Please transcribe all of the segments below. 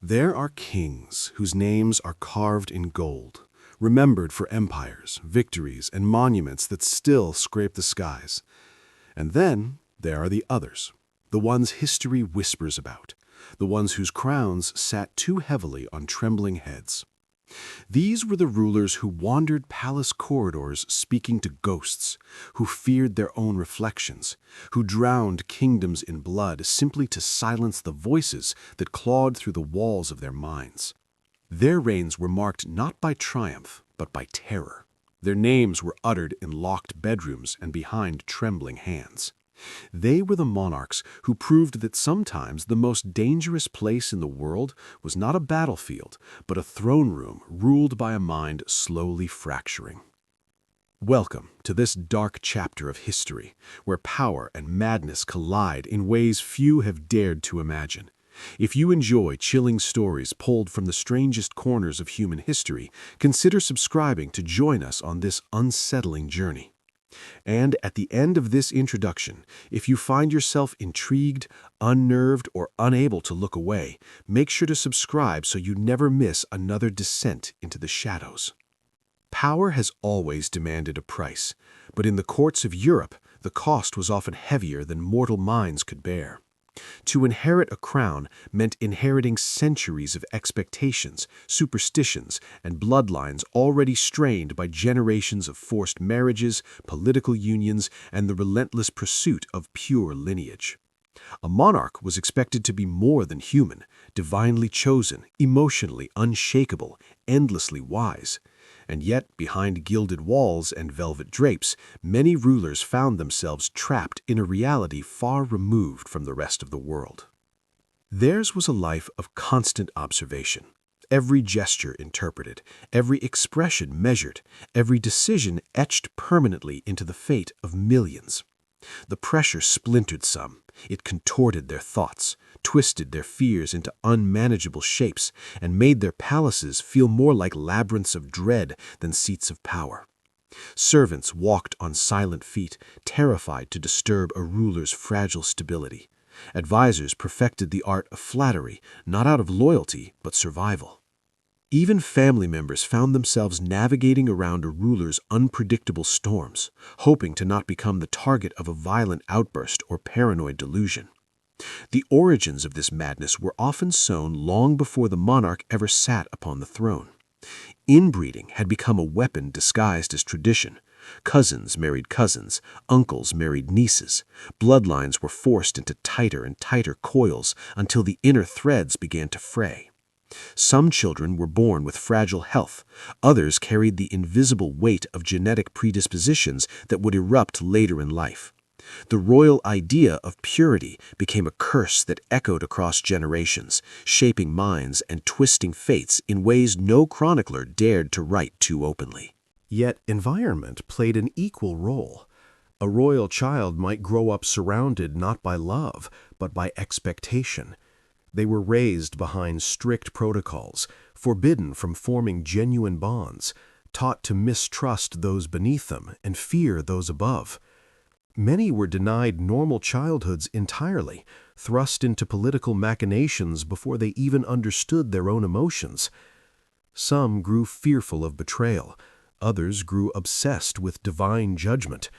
There are kings whose names are carved in gold, remembered for empires, victories, and monuments that still scrape the skies. And then there are the others, the ones history whispers about, the ones whose crowns sat too heavily on trembling heads. These were the rulers who wandered palace corridors speaking to ghosts, who feared their own reflections, who drowned kingdoms in blood simply to silence the voices that clawed through the walls of their minds. Their reigns were marked not by triumph, but by terror. Their names were uttered in locked bedrooms and behind trembling hands. They were the monarchs who proved that sometimes the most dangerous place in the world was not a battlefield, but a throne room ruled by a mind slowly fracturing. Welcome to this dark chapter of history, where power and madness collide in ways few have dared to imagine. If you enjoy chilling stories pulled from the strangest corners of human history, consider subscribing to join us on this unsettling journey. And at the end of this introduction, if you find yourself intrigued, unnerved, or unable to look away, make sure to subscribe so you never miss another descent into the shadows. Power has always demanded a price, but in the courts of Europe, the cost was often heavier than mortal minds could bear. To inherit a crown meant inheriting centuries of expectations, superstitions, and bloodlines already strained by generations of forced marriages, political unions, and the relentless pursuit of pure lineage. A monarch was expected to be more than human, divinely chosen, emotionally unshakable, endlessly wise. And yet, behind gilded walls and velvet drapes, many rulers found themselves trapped in a reality far removed from the rest of the world. Theirs was a life of constant observation, every gesture interpreted, every expression measured, every decision etched permanently into the fate of millions. The pressure splintered some. It contorted their thoughts, twisted their fears into unmanageable shapes, and made their palaces feel more like labyrinths of dread than seats of power. Servants walked on silent feet, terrified to disturb a ruler's fragile stability. Advisors perfected the art of flattery, not out of loyalty, but survival. Even family members found themselves navigating around a ruler's unpredictable storms, hoping to not become the target of a violent outburst or paranoid delusion. The origins of this madness were often sown long before the monarch ever sat upon the throne. Inbreeding had become a weapon disguised as tradition. Cousins married cousins, uncles married nieces. Bloodlines were forced into tighter and tighter coils until the inner threads began to fray. Some children were born with fragile health. Others carried the invisible weight of genetic predispositions that would erupt later in life. The royal idea of purity became a curse that echoed across generations, shaping minds and twisting fates in ways no chronicler dared to write too openly. Yet environment played an equal role. A royal child might grow up surrounded not by love, but by expectation. They were raised behind strict protocols, forbidden from forming genuine bonds, taught to mistrust those beneath them and fear those above. Many were denied normal childhoods entirely, thrust into political machinations before they even understood their own emotions. Some grew fearful of betrayal, others grew obsessed with divine judgment,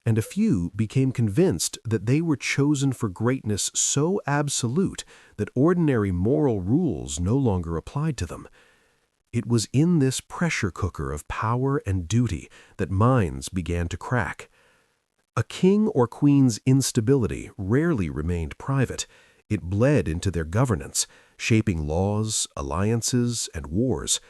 and a few became convinced that they were chosen for greatness so absolute that ordinary moral rules no longer applied to them. It was in this pressure cooker of power and duty that minds began to crack. A king or queen's instability rarely remained private. It bled into their governance, shaping laws, alliances, and wars.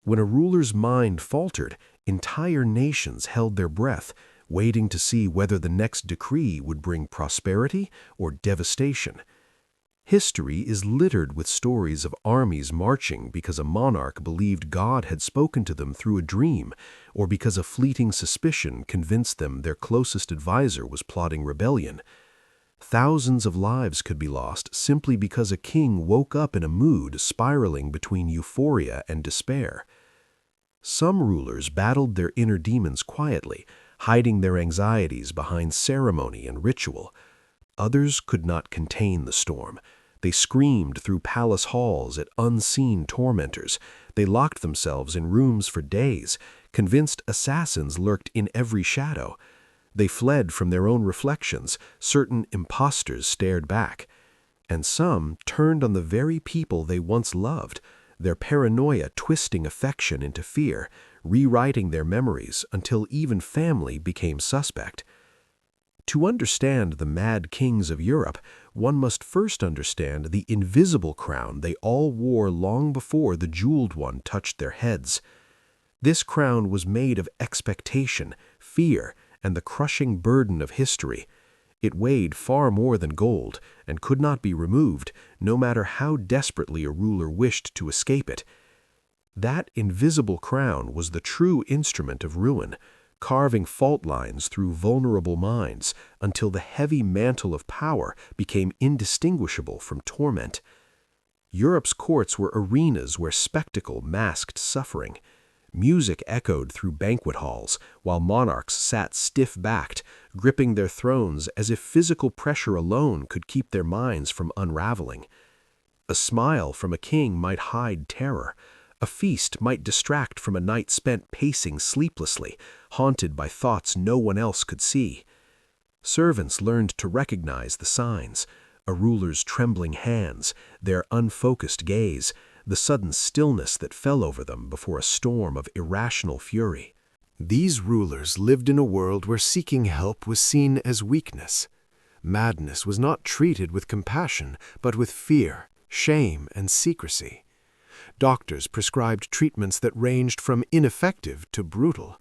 When a ruler's mind faltered, entire nations held their breath, waiting to see whether the next decree would bring prosperity or devastation. History is littered with stories of armies marching because a monarch believed God had spoken to them through a dream, or because a fleeting suspicion convinced them their closest advisor was plotting rebellion. Thousands of lives could be lost simply because a king woke up in a mood spiraling between euphoria and despair. Some rulers battled their inner demons quietly, hiding their anxieties behind ceremony and ritual. Others could not contain the storm. They screamed through palace halls at unseen tormentors. They locked themselves in rooms for days, convinced assassins lurked in every shadow. They fled from their own reflections, certain impostors stared back. And some turned on the very people they once loved, their paranoia twisting affection into fear, rewriting their memories until even family became suspect. To understand the mad kings of Europe, one must first understand the invisible crown they all wore long before the jeweled one touched their heads. This crown was made of expectation, fear, and the crushing burden of history. It weighed far more than gold and could not be removed, no matter how desperately a ruler wished to escape it. That invisible crown was the true instrument of ruin, carving fault lines through vulnerable minds until the heavy mantle of power became indistinguishable from torment. Europe's courts were arenas where spectacle masked suffering. Music echoed through banquet halls, while monarchs sat stiff-backed, gripping their thrones as if physical pressure alone could keep their minds from unraveling. A smile from a king might hide terror. A feast might distract from a night spent pacing sleeplessly, haunted by thoughts no one else could see. Servants learned to recognize the signs: a ruler's trembling hands, their unfocused gaze, the sudden stillness that fell over them before a storm of irrational fury. These rulers lived in a world where seeking help was seen as weakness. Madness was not treated with compassion, but with fear, shame, and secrecy. Doctors prescribed treatments that ranged from ineffective to brutal.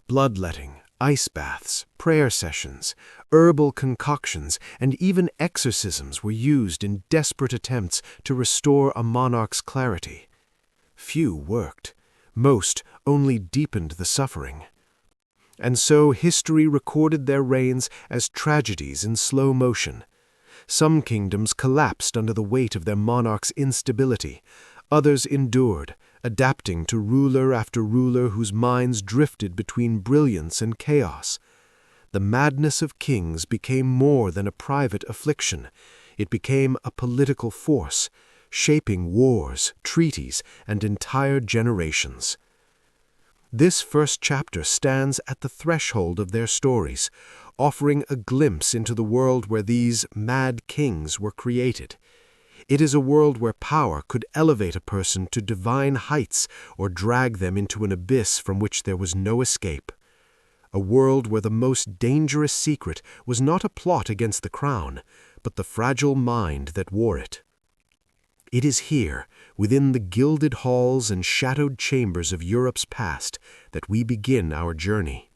Bloodletting, ice baths, prayer sessions, herbal concoctions, and even exorcisms were used in desperate attempts to restore a monarch's clarity. Few worked. Most only deepened the suffering. And so history recorded their reigns as tragedies in slow motion. Some kingdoms collapsed under the weight of their monarch's instability. Others endured, adapting to ruler after ruler whose minds drifted between brilliance and chaos. The madness of kings became more than a private affliction. It became a political force, shaping wars, treaties, and entire generations. This first chapter stands at the threshold of their stories, offering a glimpse into the world where these mad kings were created. It is a world where power could elevate a person to divine heights or drag them into an abyss from which there was no escape. A world where the most dangerous secret was not a plot against the crown, but the fragile mind that wore it. It is here, within the gilded halls and shadowed chambers of Europe's past, that we begin our journey.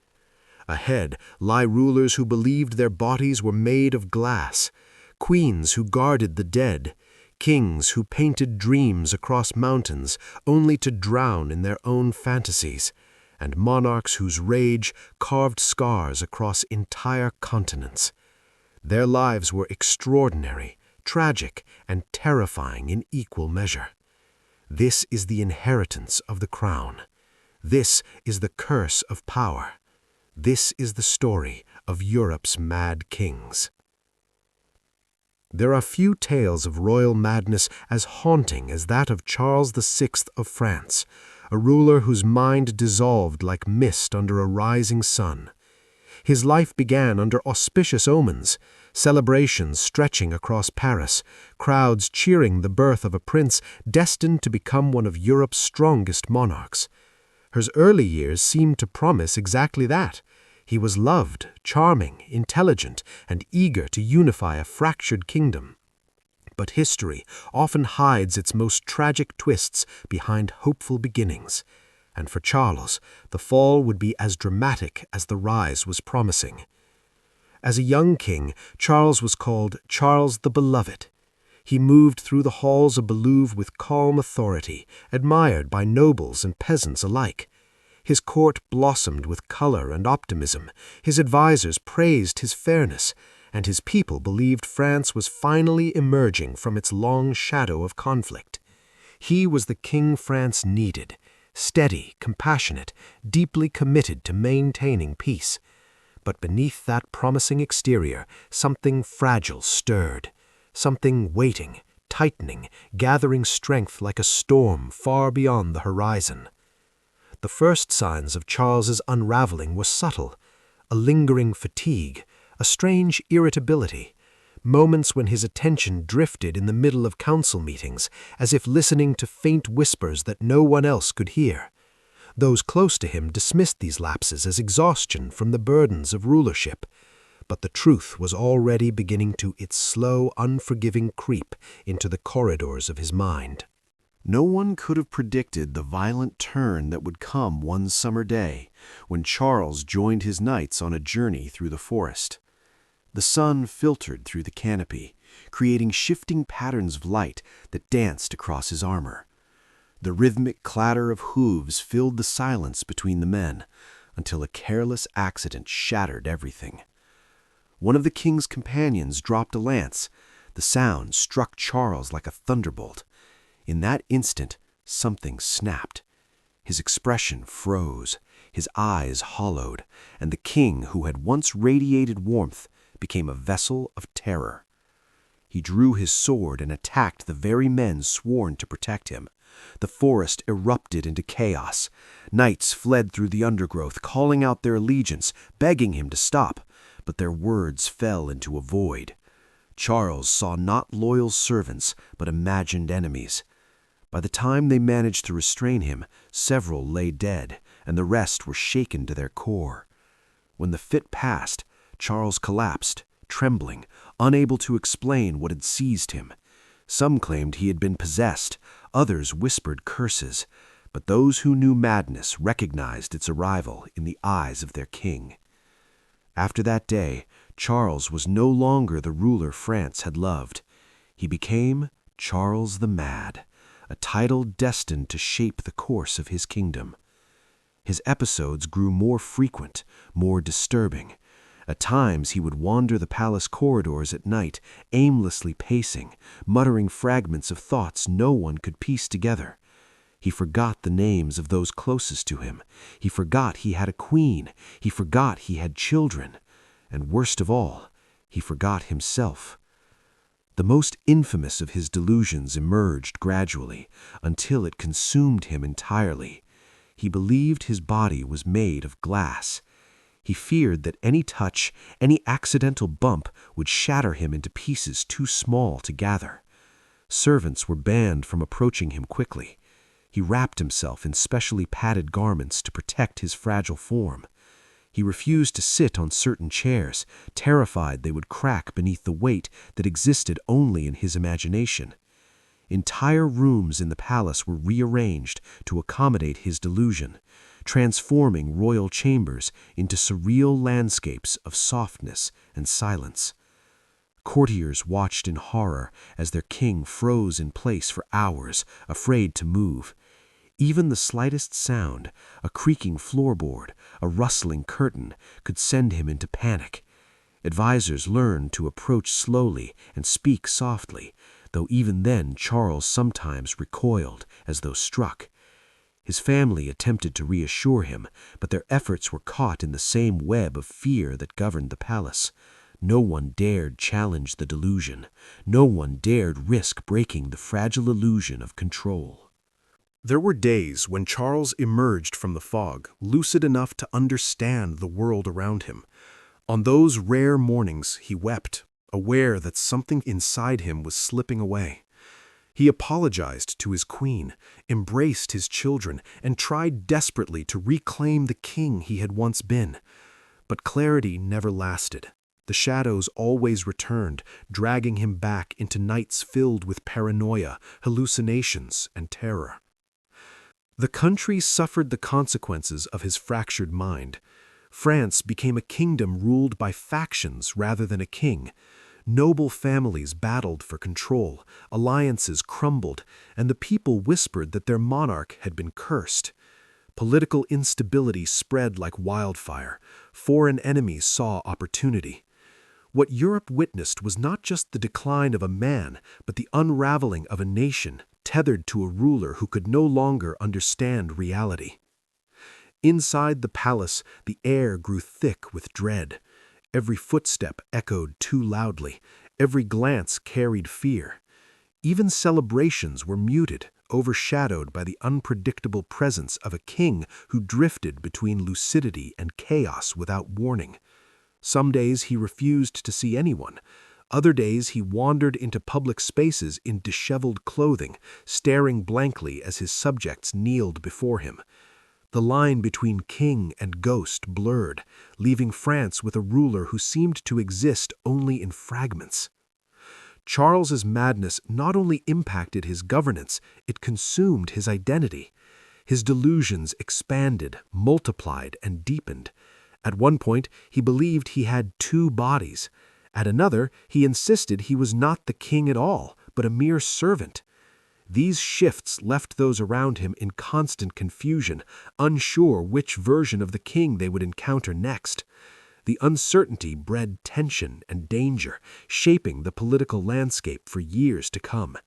Ahead lie rulers who believed their bodies were made of glass, queens who guarded the dead, kings who painted dreams across mountains only to drown in their own fantasies, and monarchs whose rage carved scars across entire continents. Their lives were extraordinary, tragic, and terrifying in equal measure. This is the inheritance of the crown. This is the curse of power. This is the story of Europe's mad kings. There are few tales of royal madness as haunting as that of Charles VI of France, a ruler whose mind dissolved like mist under a rising sun. His life began under auspicious omens, celebrations stretching across Paris, crowds cheering the birth of a prince destined to become one of Europe's strongest monarchs. His early years seemed to promise exactly that. He was loved, charming, intelligent, and eager to unify a fractured kingdom. But history often hides its most tragic twists behind hopeful beginnings, and for Charles, the fall would be as dramatic as the rise was promising. As a young king, Charles was called Charles the Beloved. He moved through the halls of Louvre with calm authority, admired by nobles and peasants alike. His court blossomed with color and optimism, his advisors praised his fairness, and his people believed France was finally emerging from its long shadow of conflict. He was the king France needed, steady, compassionate, deeply committed to maintaining peace. But beneath that promising exterior, something fragile stirred, something waiting, tightening, gathering strength like a storm far beyond the horizon. The first signs of Charles's unraveling were subtle, a lingering fatigue, a strange irritability, moments when his attention drifted in the middle of council meetings, as if listening to faint whispers that no one else could hear. Those close to him dismissed these lapses as exhaustion from the burdens of rulership, but the truth was already beginning to its slow, unforgiving creep into the corridors of his mind. No one could have predicted the violent turn that would come one summer day when Charles joined his knights on a journey through the forest. The sun filtered through the canopy, creating shifting patterns of light that danced across his armor. The rhythmic clatter of hooves filled the silence between the men, until a careless accident shattered everything. One of the king's companions dropped a lance. The sound struck Charles like a thunderbolt. In that instant, something snapped. His expression froze, his eyes hollowed, and the king, who had once radiated warmth, became a vessel of terror. He drew his sword and attacked the very men sworn to protect him. The forest erupted into chaos. Knights fled through the undergrowth, calling out their allegiance, begging him to stop, but their words fell into a void. Charles saw not loyal servants, but imagined enemies. By the time they managed to restrain him, several lay dead, and the rest were shaken to their core. When the fit passed, Charles collapsed, trembling, unable to explain what had seized him. Some claimed he had been possessed, others whispered curses, but those who knew madness recognized its arrival in the eyes of their king. After that day, Charles was no longer the ruler France had loved. He became Charles the Mad, a title destined to shape the course of his kingdom. His episodes grew more frequent, more disturbing. At times he would wander the palace corridors at night, aimlessly pacing, muttering fragments of thoughts no one could piece together. He forgot the names of those closest to him. He forgot he had a queen. He forgot he had children. And worst of all, he forgot himself. The most infamous of his delusions emerged gradually, until it consumed him entirely. He believed his body was made of glass. He feared that any touch, any accidental bump would shatter him into pieces too small to gather. Servants were banned from approaching him quickly. He wrapped himself in specially padded garments to protect his fragile form. He refused to sit on certain chairs, terrified they would crack beneath the weight that existed only in his imagination. Entire rooms in the palace were rearranged to accommodate his delusion, transforming royal chambers into surreal landscapes of softness and silence. Courtiers watched in horror as their king froze in place for hours, afraid to move. Even the slightest sound, a creaking floorboard, a rustling curtain, could send him into panic. Advisors learned to approach slowly and speak softly, though even then Charles sometimes recoiled as though struck. His family attempted to reassure him, but their efforts were caught in the same web of fear that governed the palace. No one dared challenge the delusion. No one dared risk breaking the fragile illusion of control. There were days when Charles emerged from the fog, lucid enough to understand the world around him. On those rare mornings, he wept, aware that something inside him was slipping away. He apologized to his queen, embraced his children, and tried desperately to reclaim the king he had once been. But clarity never lasted. The shadows always returned, dragging him back into nights filled with paranoia, hallucinations, and terror. The country suffered the consequences of his fractured mind. France became a kingdom ruled by factions rather than a king. Noble families battled for control, alliances crumbled, and the people whispered that their monarch had been cursed. Political instability spread like wildfire. Foreign enemies saw opportunity. What Europe witnessed was not just the decline of a man, but the unraveling of a nation, tethered to a ruler who could no longer understand reality. Inside the palace, the air grew thick with dread. Every footstep echoed too loudly. Every glance carried fear. Even celebrations were muted, overshadowed by the unpredictable presence of a king who drifted between lucidity and chaos without warning. Some days he refused to see anyone. Other days he wandered into public spaces in disheveled clothing, staring blankly as his subjects kneeled before him. The line between king and ghost blurred, leaving France with a ruler who seemed to exist only in fragments. Charles's madness not only impacted his governance, it consumed his identity. His delusions expanded, multiplied, and deepened. At one point, he believed he had two bodies. At another, he insisted he was not the king at all, but a mere servant. These shifts left those around him in constant confusion, unsure which version of the king they would encounter next. The uncertainty bred tension and danger, shaping the political landscape for years to come.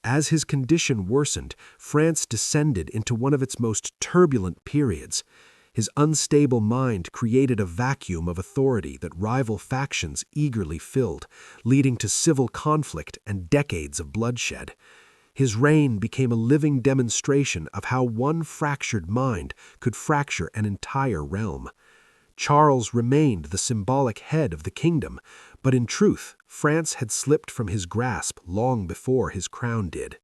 As his condition worsened, France descended into one of its most turbulent periods. His unstable mind created a vacuum of authority that rival factions eagerly filled, leading to civil conflict and decades of bloodshed. His reign became a living demonstration of how one fractured mind could fracture an entire realm. Charles remained the symbolic head of the kingdom, but in truth, France had slipped from his grasp long before his crown did.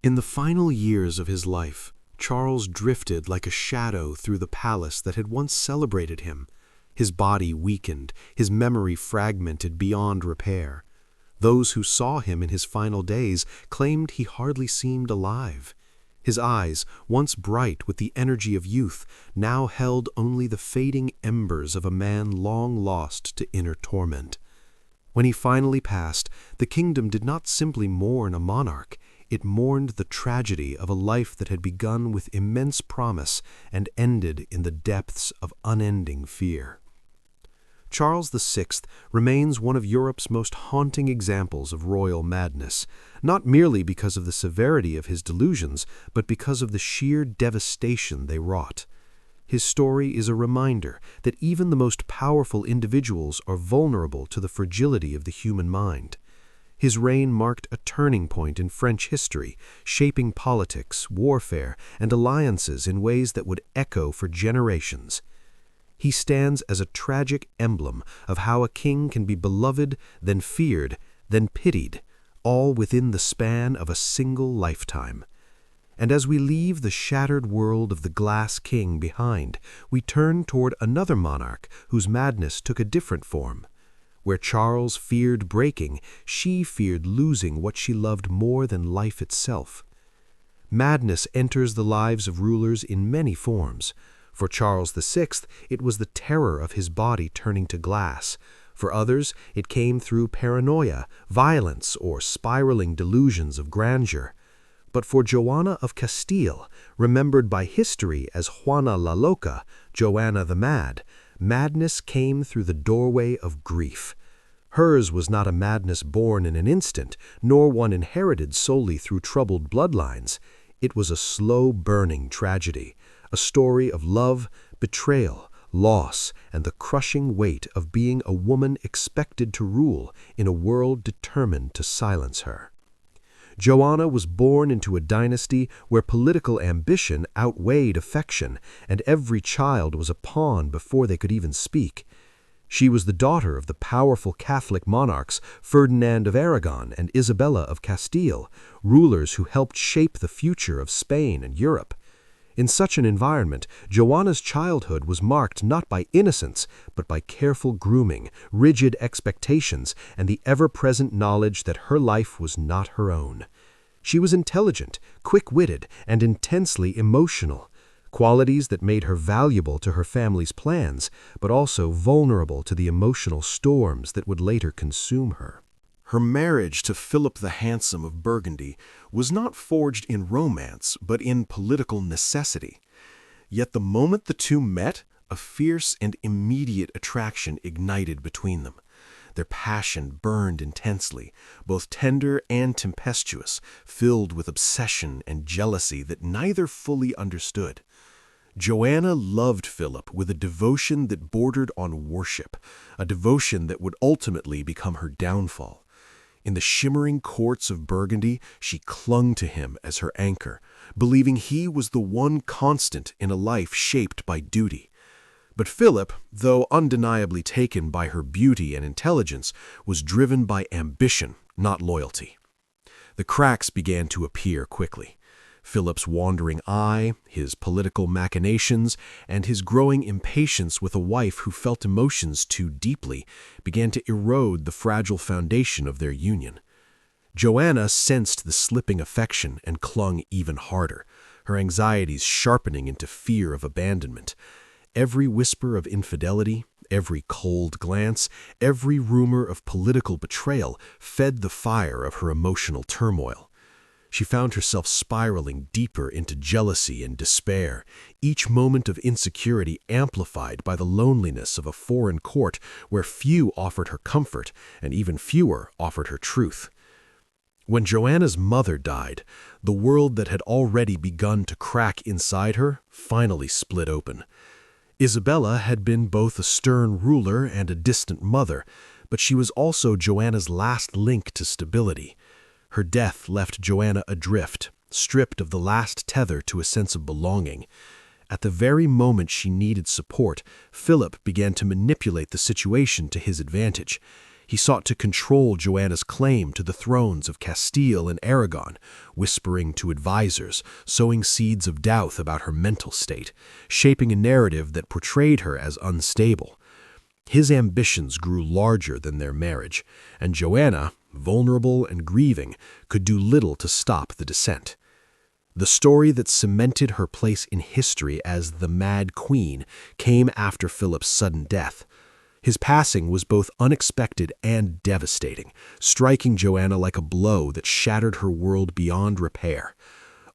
In the final years of his life, Charles drifted like a shadow through the palace that had once celebrated him. His body weakened, his memory fragmented beyond repair. Those who saw him in his final days claimed he hardly seemed alive. His eyes, once bright with the energy of youth, now held only the fading embers of a man long lost to inner torment. When he finally passed, the kingdom did not simply mourn a monarch, it mourned the tragedy of a life that had begun with immense promise and ended in the depths of unending fear. Charles VI remains one of Europe's most haunting examples of royal madness, not merely because of the severity of his delusions, but because of the sheer devastation they wrought. His story is a reminder that even the most powerful individuals are vulnerable to the fragility of the human mind. His reign marked a turning point in French history, shaping politics, warfare, and alliances in ways that would echo for generations. He stands as a tragic emblem of how a king can be beloved, then feared, then pitied, all within the span of a single lifetime. And as we leave the shattered world of the Glass King behind, we turn toward another monarch whose madness took a different form. Where Charles feared breaking, she feared losing what she loved more than life itself. Madness enters the lives of rulers in many forms. For Charles VI, it was the terror of his body turning to glass. For others, it came through paranoia, violence, or spiraling delusions of grandeur. But for Joanna of Castile, remembered by history as Juana la Loca, Joanna the Mad, madness came through the doorway of grief. Hers was not a madness born in an instant, nor one inherited solely through troubled bloodlines. It was a slow-burning tragedy, a story of love, betrayal, loss, and the crushing weight of being a woman expected to rule in a world determined to silence her. Joanna was born into a dynasty where political ambition outweighed affection, and every child was a pawn before they could even speak. She was the daughter of the powerful Catholic monarchs Ferdinand of Aragon and Isabella of Castile, rulers who helped shape the future of Spain and Europe. In such an environment, Joanna's childhood was marked not by innocence, but by careful grooming, rigid expectations, and the ever-present knowledge that her life was not her own. She was intelligent, quick-witted, and intensely emotional, qualities that made her valuable to her family's plans, but also vulnerable to the emotional storms that would later consume her. Her marriage to Philip the Handsome of Burgundy was not forged in romance, but in political necessity. Yet the moment the two met, a fierce and immediate attraction ignited between them. Their passion burned intensely, both tender and tempestuous, filled with obsession and jealousy that neither fully understood. Joanna loved Philip with a devotion that bordered on worship, a devotion that would ultimately become her downfall. In the shimmering courts of Burgundy, she clung to him as her anchor, believing he was the one constant in a life shaped by duty. But Philip, though undeniably taken by her beauty and intelligence, was driven by ambition, not loyalty. The cracks began to appear quickly. Philip's wandering eye, his political machinations, and his growing impatience with a wife who felt emotions too deeply began to erode the fragile foundation of their union. Joanna sensed the slipping affection and clung even harder, her anxieties sharpening into fear of abandonment. Every whisper of infidelity, every cold glance, every rumor of political betrayal fed the fire of her emotional turmoil. She found herself spiraling deeper into jealousy and despair, each moment of insecurity amplified by the loneliness of a foreign court where few offered her comfort and even fewer offered her truth. When Joanna's mother died, the world that had already begun to crack inside her finally split open. Isabella had been both a stern ruler and a distant mother, but she was also Joanna's last link to stability. Her death left Joanna adrift, stripped of the last tether to a sense of belonging. At the very moment she needed support, Philip began to manipulate the situation to his advantage. He sought to control Joanna's claim to the thrones of Castile and Aragon, whispering to advisors, sowing seeds of doubt about her mental state, shaping a narrative that portrayed her as unstable. His ambitions grew larger than their marriage, and Joanna, vulnerable and grieving, could do little to stop the descent. The story that cemented her place in history as the Mad Queen came after Philip's sudden death. His passing was both unexpected and devastating, striking Joanna like a blow that shattered her world beyond repair.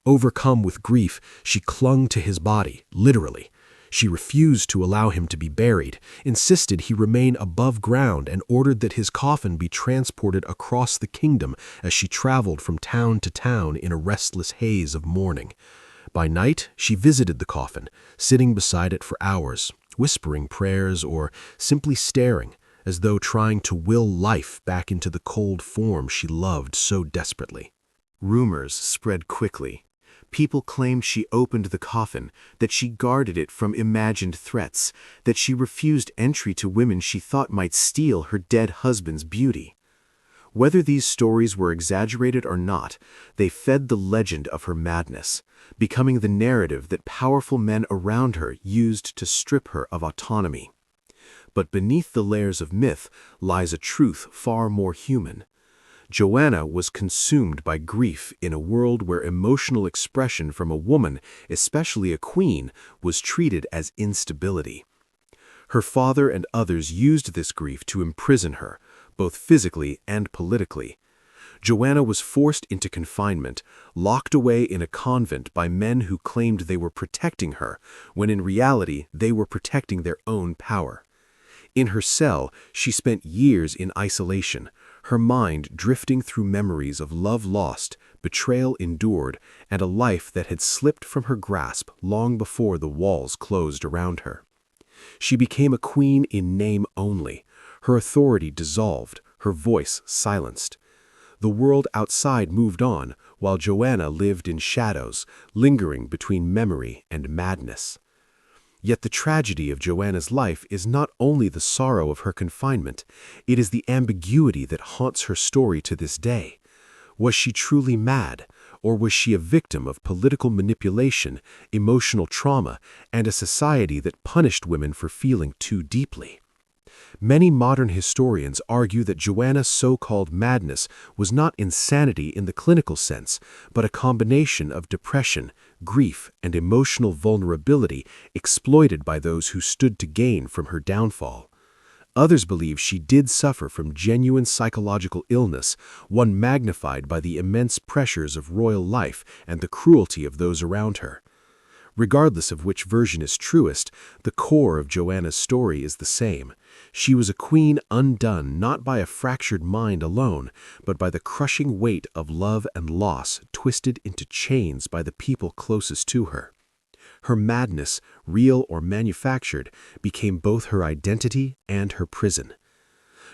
Overcome with grief, she clung to his body, literally. She refused to allow him to be buried, insisted he remain above ground, and ordered that his coffin be transported across the kingdom as she traveled from town to town in a restless haze of mourning. By night, she visited the coffin, sitting beside it for hours, whispering prayers or simply staring, as though trying to will life back into the cold form she loved so desperately. Rumors spread quickly. People claimed she opened the coffin, that she guarded it from imagined threats, that she refused entry to women she thought might steal her dead husband's beauty. Whether these stories were exaggerated or not, they fed the legend of her madness, becoming the narrative that powerful men around her used to strip her of autonomy. But beneath the layers of myth lies a truth far more human. Joanna was consumed by grief in a world where emotional expression from a woman, especially a queen, was treated as instability. Her father and others used this grief to imprison her, both physically and politically. Joanna was forced into confinement, locked away in a convent by men who claimed they were protecting her, when in reality they were protecting their own power. In her cell, she spent years in isolation, her mind drifting through memories of love lost, betrayal endured, and a life that had slipped from her grasp long before the walls closed around her. She became a queen in name only, her authority dissolved, her voice silenced. The world outside moved on, while Joanna lived in shadows, lingering between memory and madness. Yet the tragedy of Joanna's life is not only the sorrow of her confinement, it is the ambiguity that haunts her story to this day. Was she truly mad, or was she a victim of political manipulation, emotional trauma, and a society that punished women for feeling too deeply? Many modern historians argue that Joanna's so-called madness was not insanity in the clinical sense, but a combination of depression, grief, and emotional vulnerability exploited by those who stood to gain from her downfall. Others believe she did suffer from genuine psychological illness, one magnified by the immense pressures of royal life and the cruelty of those around her. Regardless of which version is truest, the core of Joanna's story is the same. She was a queen undone not by a fractured mind alone, but by the crushing weight of love and loss twisted into chains by the people closest to her. Her madness, real or manufactured, became both her identity and her prison.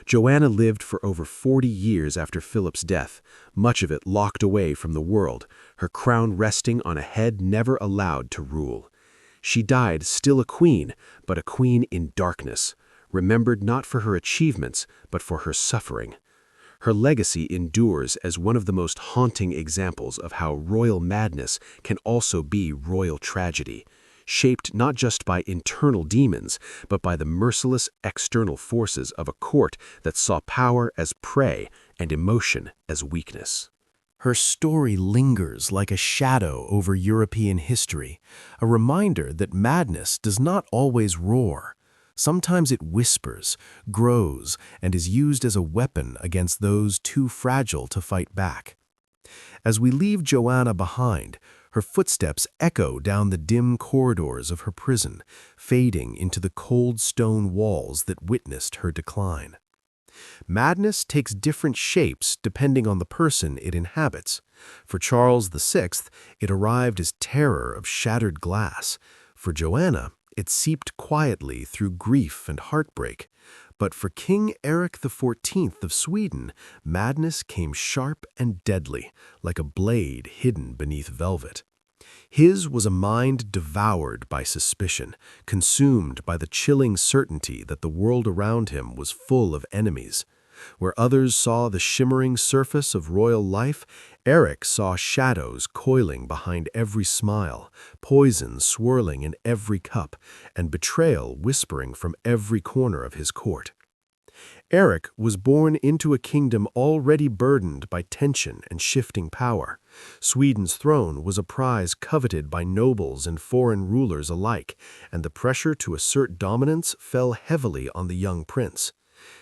Joanna lived for over 40 years after Philip's death, much of it locked away from the world, her crown resting on a head never allowed to rule. She died still a queen, but a queen in darkness, remembered not for her achievements, but for her suffering. Her legacy endures as one of the most haunting examples of how royal madness can also be royal tragedy, shaped not just by internal demons, but by the merciless external forces of a court that saw power as prey and emotion as weakness. Her story lingers like a shadow over European history, a reminder that madness does not always roar. Sometimes it whispers, grows, and is used as a weapon against those too fragile to fight back. As we leave Joanna behind, her footsteps echo down the dim corridors of her prison, fading into the cold stone walls that witnessed her decline. Madness takes different shapes depending on the person it inhabits. For Charles VI, it arrived as terror of shattered glass. For Joanna, it seeped quietly through grief and heartbreak. But for King Eric XIV of Sweden, madness came sharp and deadly, like a blade hidden beneath velvet. His was a mind devoured by suspicion, consumed by the chilling certainty that the world around him was full of enemies. Where others saw the shimmering surface of royal life, Eric saw shadows coiling behind every smile, poison swirling in every cup, and betrayal whispering from every corner of his court. Eric was born into a kingdom already burdened by tension and shifting power. Sweden's throne was a prize coveted by nobles and foreign rulers alike, and the pressure to assert dominance fell heavily on the young prince.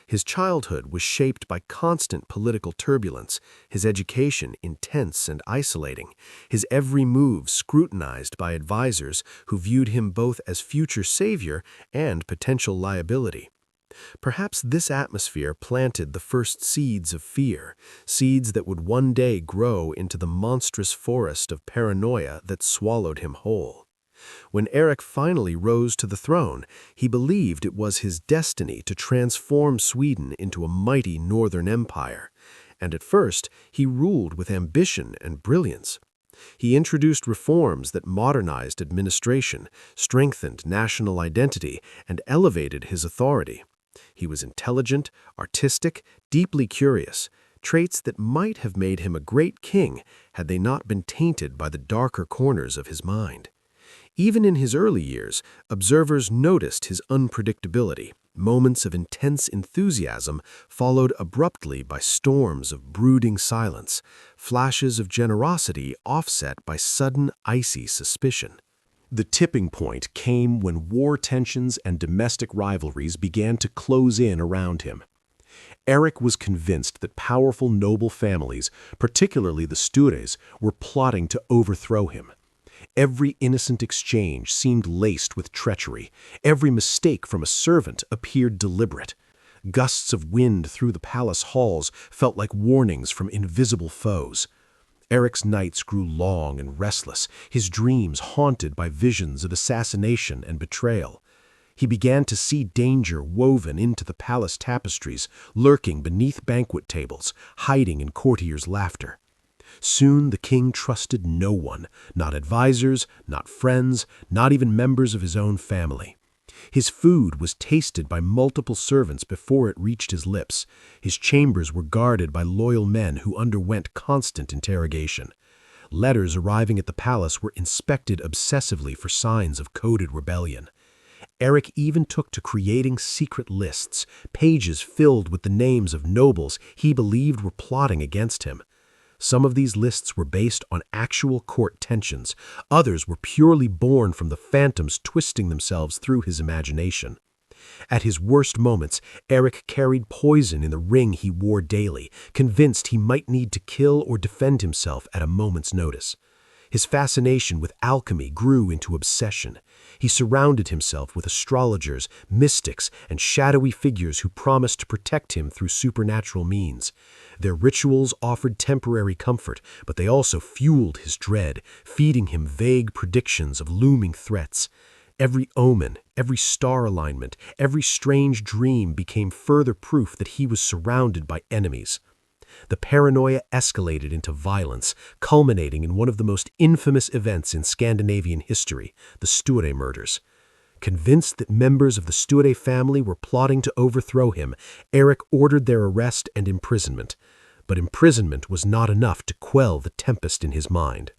His childhood was shaped by constant political turbulence, his education intense and isolating, his every move scrutinized by advisors who viewed him both as future savior and potential liability. Perhaps this atmosphere planted the first seeds of fear, seeds that would one day grow into the monstrous forest of paranoia that swallowed him whole. When Eric finally rose to the throne, he believed it was his destiny to transform Sweden into a mighty northern empire. And at first, he ruled with ambition and brilliance. He introduced reforms that modernized administration, strengthened national identity, and elevated his authority. He was intelligent, artistic, deeply curious, traits that might have made him a great king had they not been tainted by the darker corners of his mind. Even in his early years, observers noticed his unpredictability. Moments of intense enthusiasm followed abruptly by storms of brooding silence, flashes of generosity offset by sudden, icy suspicion. The tipping point came when war tensions and domestic rivalries began to close in around him. Eric was convinced that powerful noble families, particularly the Stures, were plotting to overthrow him. Every innocent exchange seemed laced with treachery. Every mistake from a servant appeared deliberate. Gusts of wind through the palace halls felt like warnings from invisible foes. Eric's nights grew long and restless, his dreams haunted by visions of assassination and betrayal. He began to see danger woven into the palace tapestries, lurking beneath banquet tables, hiding in courtiers' laughter. Soon the king trusted no one, not advisors, not friends, not even members of his own family. His food was tasted by multiple servants before it reached his lips. His chambers were guarded by loyal men who underwent constant interrogation. Letters arriving at the palace were inspected obsessively for signs of coded rebellion. Eric even took to creating secret lists, pages filled with the names of nobles he believed were plotting against him. Some of these lists were based on actual court tensions. Others were purely born from the phantoms twisting themselves through his imagination. At his worst moments, Eric carried poison in the ring he wore daily, convinced he might need to kill or defend himself at a moment's notice. His fascination with alchemy grew into obsession. He surrounded himself with astrologers, mystics, and shadowy figures who promised to protect him through supernatural means. Their rituals offered temporary comfort, but they also fueled his dread, feeding him vague predictions of looming threats. Every omen, every star alignment, every strange dream became further proof that he was surrounded by enemies. The paranoia escalated into violence, culminating in one of the most infamous events in Scandinavian history, the Sture murders. Convinced that members of the Sture family were plotting to overthrow him, Erik ordered their arrest and imprisonment. But imprisonment was not enough to quell the tempest in his mind.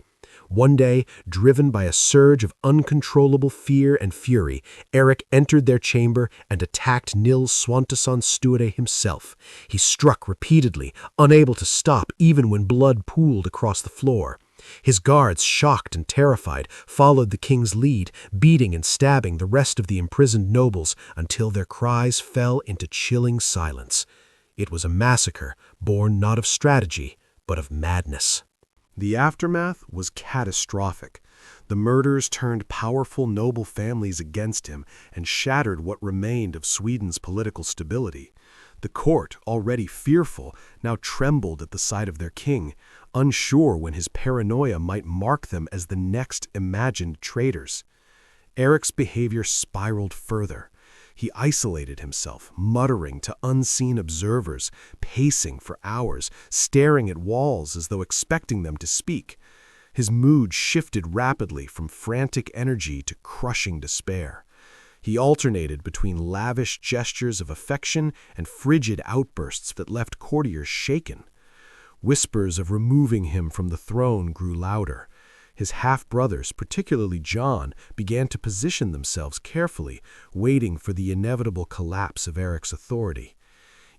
One day, driven by a surge of uncontrollable fear and fury, Erik entered their chamber and attacked Nils Swanteson Sture himself. He struck repeatedly, unable to stop even when blood pooled across the floor. His guards, shocked and terrified, followed the king's lead, beating and stabbing the rest of the imprisoned nobles until their cries fell into chilling silence. It was a massacre born not of strategy, but of madness. The aftermath was catastrophic. The murders turned powerful noble families against him and shattered what remained of Sweden's political stability. The court, already fearful, now trembled at the sight of their king, unsure when his paranoia might mark them as the next imagined traitors. Erik's behavior spiraled further. He isolated himself, muttering to unseen observers, pacing for hours, staring at walls as though expecting them to speak. His mood shifted rapidly from frantic energy to crushing despair. He alternated between lavish gestures of affection and frigid outbursts that left courtiers shaken. Whispers of removing him from the throne grew louder. His half-brothers, particularly John, began to position themselves carefully, waiting for the inevitable collapse of Erik's authority.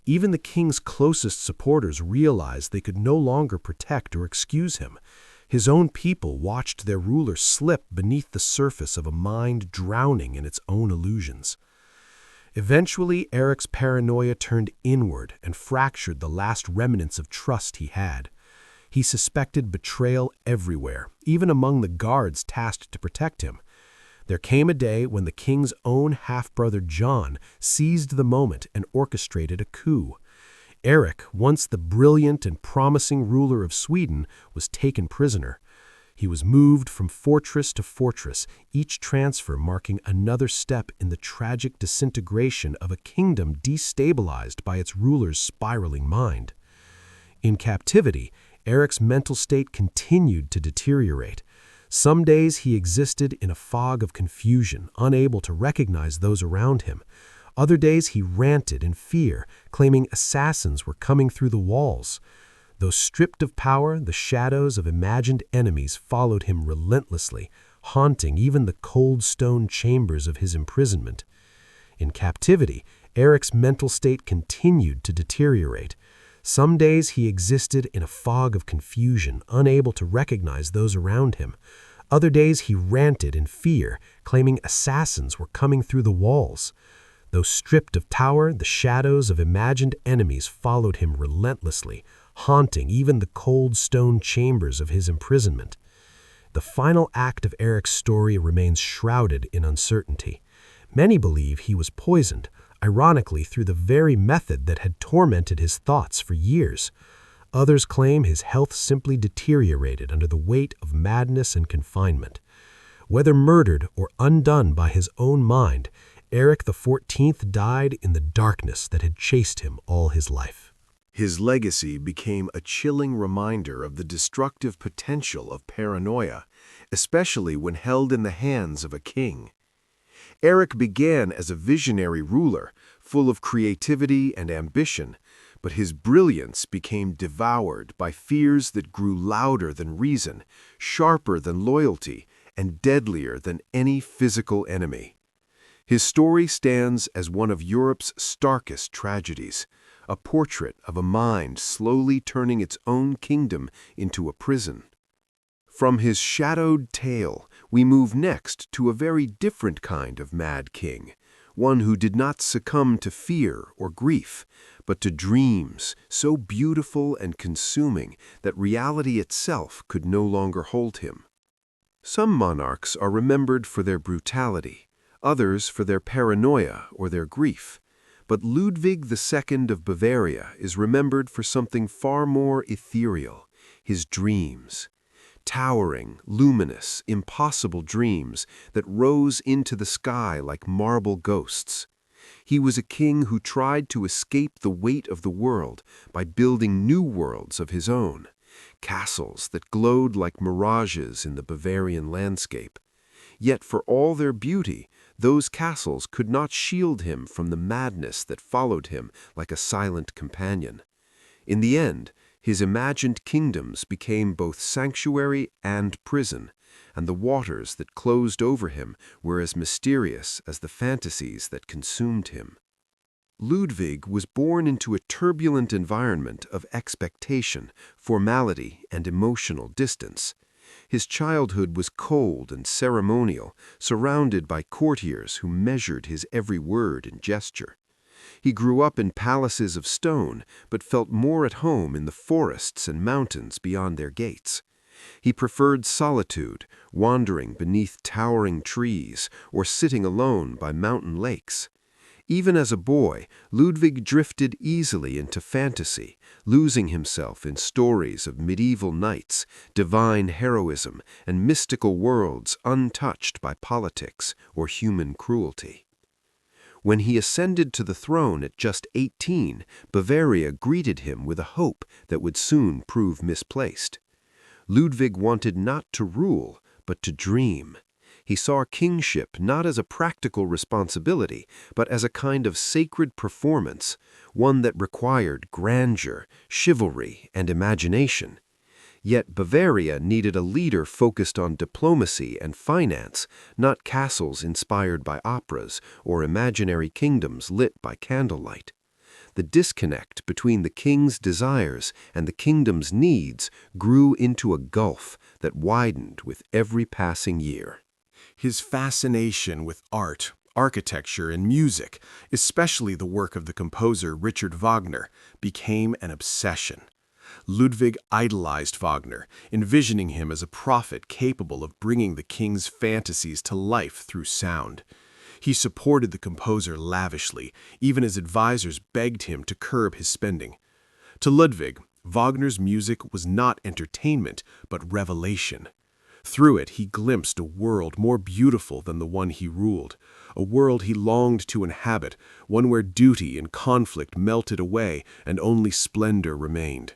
Even the king's closest supporters realized they could no longer protect or excuse him. His own people watched their ruler slip beneath the surface of a mind drowning in its own illusions. Eventually, Erik's paranoia turned inward and fractured the last remnants of trust he had. He suspected betrayal everywhere, even among the guards tasked to protect him. There came a day when the king's own half-brother John seized the moment and orchestrated a coup. Erik, once the brilliant and promising ruler of Sweden, was taken prisoner. He was moved from fortress to fortress, each transfer marking another step in the tragic disintegration of a kingdom destabilized by its ruler's spiraling mind. In captivity, Erik's mental state continued to deteriorate. Some days he existed in a fog of confusion, unable to recognize those around him. Other days he ranted in fear, claiming assassins were coming through the walls. Though stripped of power, the shadows of imagined enemies followed him relentlessly, haunting even the cold stone chambers of his imprisonment. In captivity, Erik's mental state continued to deteriorate. Some days he existed in a fog of confusion, unable to recognize those around him. Other days he ranted in fear, claiming assassins were coming through the walls. Though stripped of power, the shadows of imagined enemies followed him relentlessly, haunting even the cold stone chambers of his imprisonment. The final act of Erik's story remains shrouded in uncertainty. Many believe he was poisoned, ironically through the very method that had tormented his thoughts for years. Others claim his health simply deteriorated under the weight of madness and confinement. Whether murdered or undone by his own mind, Erik XIV died in the darkness that had chased him all his life. His legacy became a chilling reminder of the destructive potential of paranoia, especially when held in the hands of a king. Erik began as a visionary ruler, full of creativity and ambition, but his brilliance became devoured by fears that grew louder than reason, sharper than loyalty, and deadlier than any physical enemy. His story stands as one of Europe's starkest tragedies, a portrait of a mind slowly turning its own kingdom into a prison. From his shadowed tale, we move next to a very different kind of mad king, one who did not succumb to fear or grief, but to dreams so beautiful and consuming that reality itself could no longer hold him. Some monarchs are remembered for their brutality, others for their paranoia or their grief, but Ludwig II of Bavaria is remembered for something far more ethereal, his dreams. towering, luminous, impossible dreams that rose into the sky like marble ghosts. He was a king who tried to escape the weight of the world by building new worlds of his own, castles that glowed like mirages in the Bavarian landscape. Yet for all their beauty, those castles could not shield him from the madness that followed him like a silent companion. In the end, his imagined kingdoms became both sanctuary and prison, and the waters that closed over him were as mysterious as the fantasies that consumed him. Ludwig was born into a turbulent environment of expectation, formality, and emotional distance. His childhood was cold and ceremonial, surrounded by courtiers who measured his every word and gesture. He grew up in palaces of stone, but felt more at home in the forests and mountains beyond their gates. He preferred solitude, wandering beneath towering trees or sitting alone by mountain lakes. Even as a boy, Ludwig drifted easily into fantasy, losing himself in stories of medieval knights, divine heroism, and mystical worlds untouched by politics or human cruelty. When he ascended to the throne at just 18, Bavaria greeted him with a hope that would soon prove misplaced. Ludwig wanted not to rule, but to dream. He saw kingship not as a practical responsibility, but as a kind of sacred performance, one that required grandeur, chivalry, and imagination. Yet Bavaria needed a leader focused on diplomacy and finance, not castles inspired by operas or imaginary kingdoms lit by candlelight. The disconnect between the king's desires and the kingdom's needs grew into a gulf that widened with every passing year. His fascination with art, architecture, and music, especially the work of the composer Richard Wagner, became an obsession. Ludwig idolized Wagner, envisioning him as a prophet capable of bringing the king's fantasies to life through sound. He supported the composer lavishly, even as advisors begged him to curb his spending. To Ludwig, Wagner's music was not entertainment, but revelation. Through it, he glimpsed a world more beautiful than the one he ruled, a world he longed to inhabit, one where duty and conflict melted away and only splendor remained.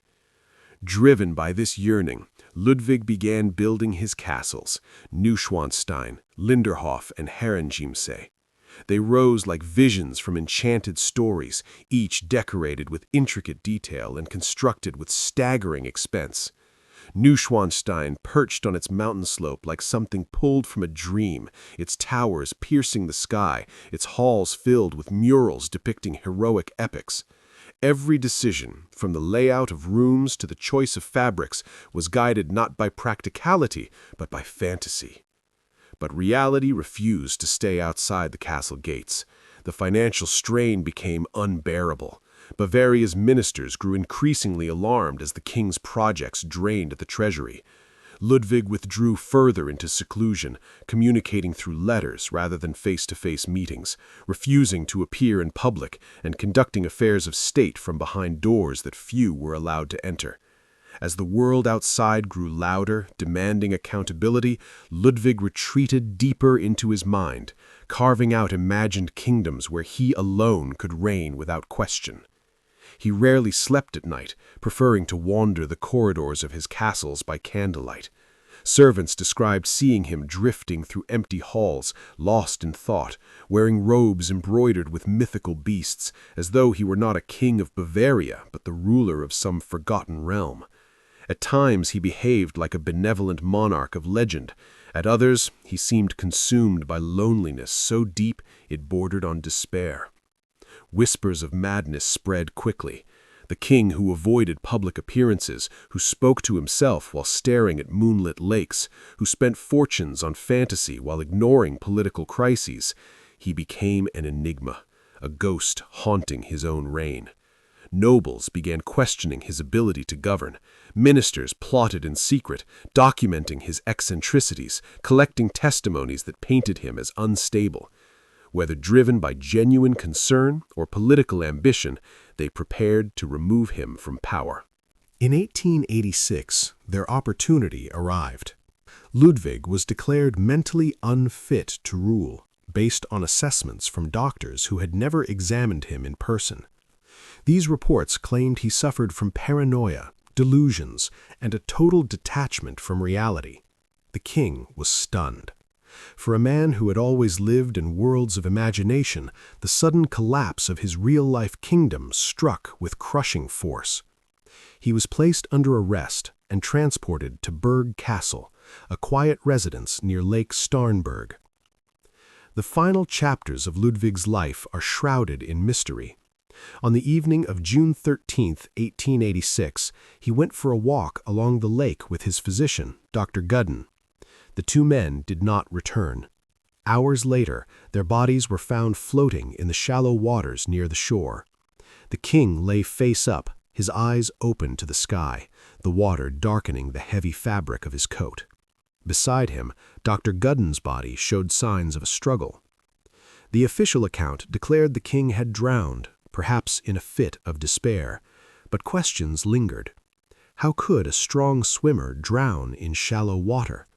Driven by this yearning, Ludwig began building his castles, Neuschwanstein, Linderhof, and Herrenchiemsee. They rose like visions from enchanted stories, each decorated with intricate detail and constructed with staggering expense. Neuschwanstein perched on its mountain slope like something pulled from a dream, its towers piercing the sky, its halls filled with murals depicting heroic epics. Every decision, from the layout of rooms to the choice of fabrics, was guided not by practicality, but by fantasy. But reality refused to stay outside the castle gates. The financial strain became unbearable. Bavaria's ministers grew increasingly alarmed as the king's projects drained at the treasury. Ludwig withdrew further into seclusion, communicating through letters rather than face-to-face meetings, refusing to appear in public and conducting affairs of state from behind doors that few were allowed to enter. As the world outside grew louder, demanding accountability, Ludwig retreated deeper into his mind, carving out imagined kingdoms where he alone could reign without question. He rarely slept at night, preferring to wander the corridors of his castles by candlelight. Servants described seeing him drifting through empty halls, lost in thought, wearing robes embroidered with mythical beasts, as though he were not a king of Bavaria, but the ruler of some forgotten realm. At times he behaved like a benevolent monarch of legend. At others, he seemed consumed by loneliness so deep it bordered on despair. Whispers of madness spread quickly. The king who avoided public appearances, who spoke to himself while staring at moonlit lakes, who spent fortunes on fantasy while ignoring political crises, he became an enigma, a ghost haunting his own reign. Nobles began questioning his ability to govern. Ministers plotted in secret, documenting his eccentricities, collecting testimonies that painted him as unstable. Whether driven by genuine concern or political ambition, they prepared to remove him from power. In 1886, their opportunity arrived. Ludwig was declared mentally unfit to rule, based on assessments from doctors who had never examined him in person. These reports claimed he suffered from paranoia, delusions, and a total detachment from reality. The king was stunned. For a man who had always lived in worlds of imagination, the sudden collapse of his real-life kingdom struck with crushing force. He was placed under arrest and transported to Berg Castle, a quiet residence near Lake Starnberg. The final chapters of Ludwig's life are shrouded in mystery. On the evening of June 13, 1886, he went for a walk along the lake with his physician, Dr. Gudden. The two men did not return. Hours later, their bodies were found floating in the shallow waters near the shore. The king lay face up, his eyes open to the sky, the water darkening the heavy fabric of his coat. Beside him, Dr. Gudden's body showed signs of a struggle. The official account declared the king had drowned, perhaps in a fit of despair, but questions lingered. How could a strong swimmer drown in shallow water?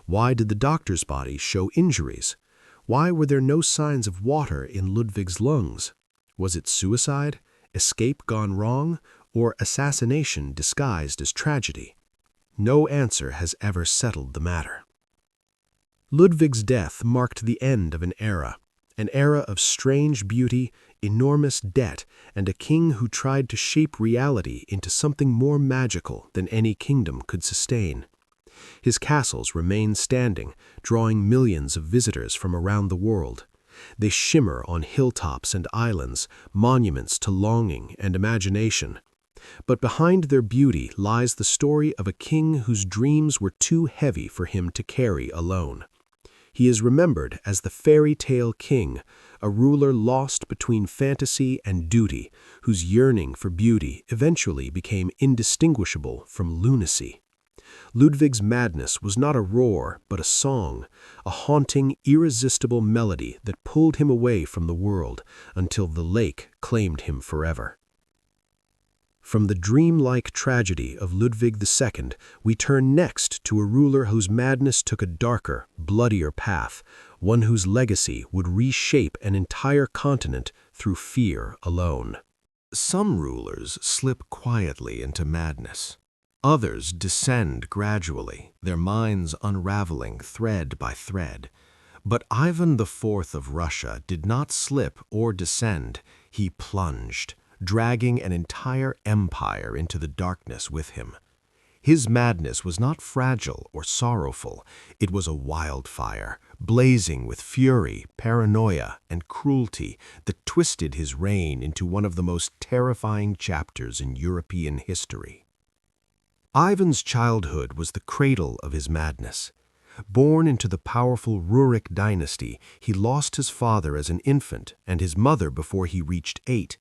Why did the doctor's body show injuries? Why were there no signs of water in Ludwig's lungs? Was it suicide, escape gone wrong, or assassination disguised as tragedy? No answer has ever settled the matter. Ludwig's death marked the end of an era of strange beauty, enormous debt, and a king who tried to shape reality into something more magical than any kingdom could sustain. His castles remain standing, drawing millions of visitors from around the world. They shimmer on hilltops and islands, monuments to longing and imagination. But behind their beauty lies the story of a king whose dreams were too heavy for him to carry alone. He is remembered as the fairy tale king, a ruler lost between fantasy and duty, whose yearning for beauty eventually became indistinguishable from lunacy. Ludwig's madness was not a roar, but a song, a haunting, irresistible melody that pulled him away from the world until the lake claimed him forever. From the dreamlike tragedy of Ludwig II, we turn next to a ruler whose madness took a darker, bloodier path, one whose legacy would reshape an entire continent through fear alone. Some rulers slip quietly into madness. Others descend gradually, their minds unraveling thread by thread. But Ivan IV of Russia did not slip or descend, he plunged, dragging an entire empire into the darkness with him. His madness was not fragile or sorrowful, it was a wildfire, blazing with fury, paranoia, and cruelty that twisted his reign into one of the most terrifying chapters in European history. Ivan's childhood was the cradle of his madness. Born into the powerful Rurik dynasty, he lost his father as an infant and his mother before he reached 8.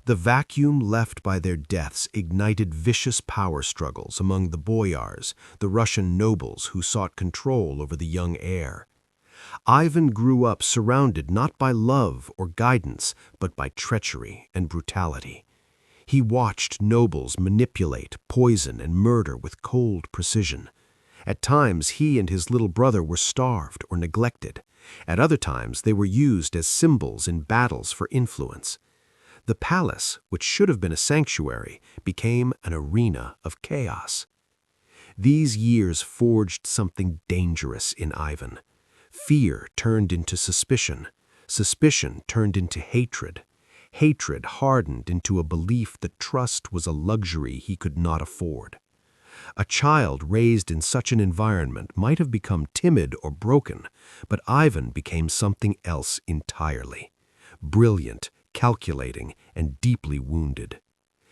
The vacuum left by their deaths ignited vicious power struggles among the boyars, the Russian nobles who sought control over the young heir. Ivan grew up surrounded not by love or guidance, but by treachery and brutality. He watched nobles manipulate, poison, and murder with cold precision. At times, he and his little brother were starved or neglected. At other times, they were used as symbols in battles for influence. The palace, which should have been a sanctuary, became an arena of chaos. These years forged something dangerous in Ivan. Fear turned into suspicion. Suspicion turned into hatred. Hatred hardened into a belief that trust was a luxury he could not afford. A child raised in such an environment might have become timid or broken, but Ivan became something else entirely. Brilliant, calculating, and deeply wounded.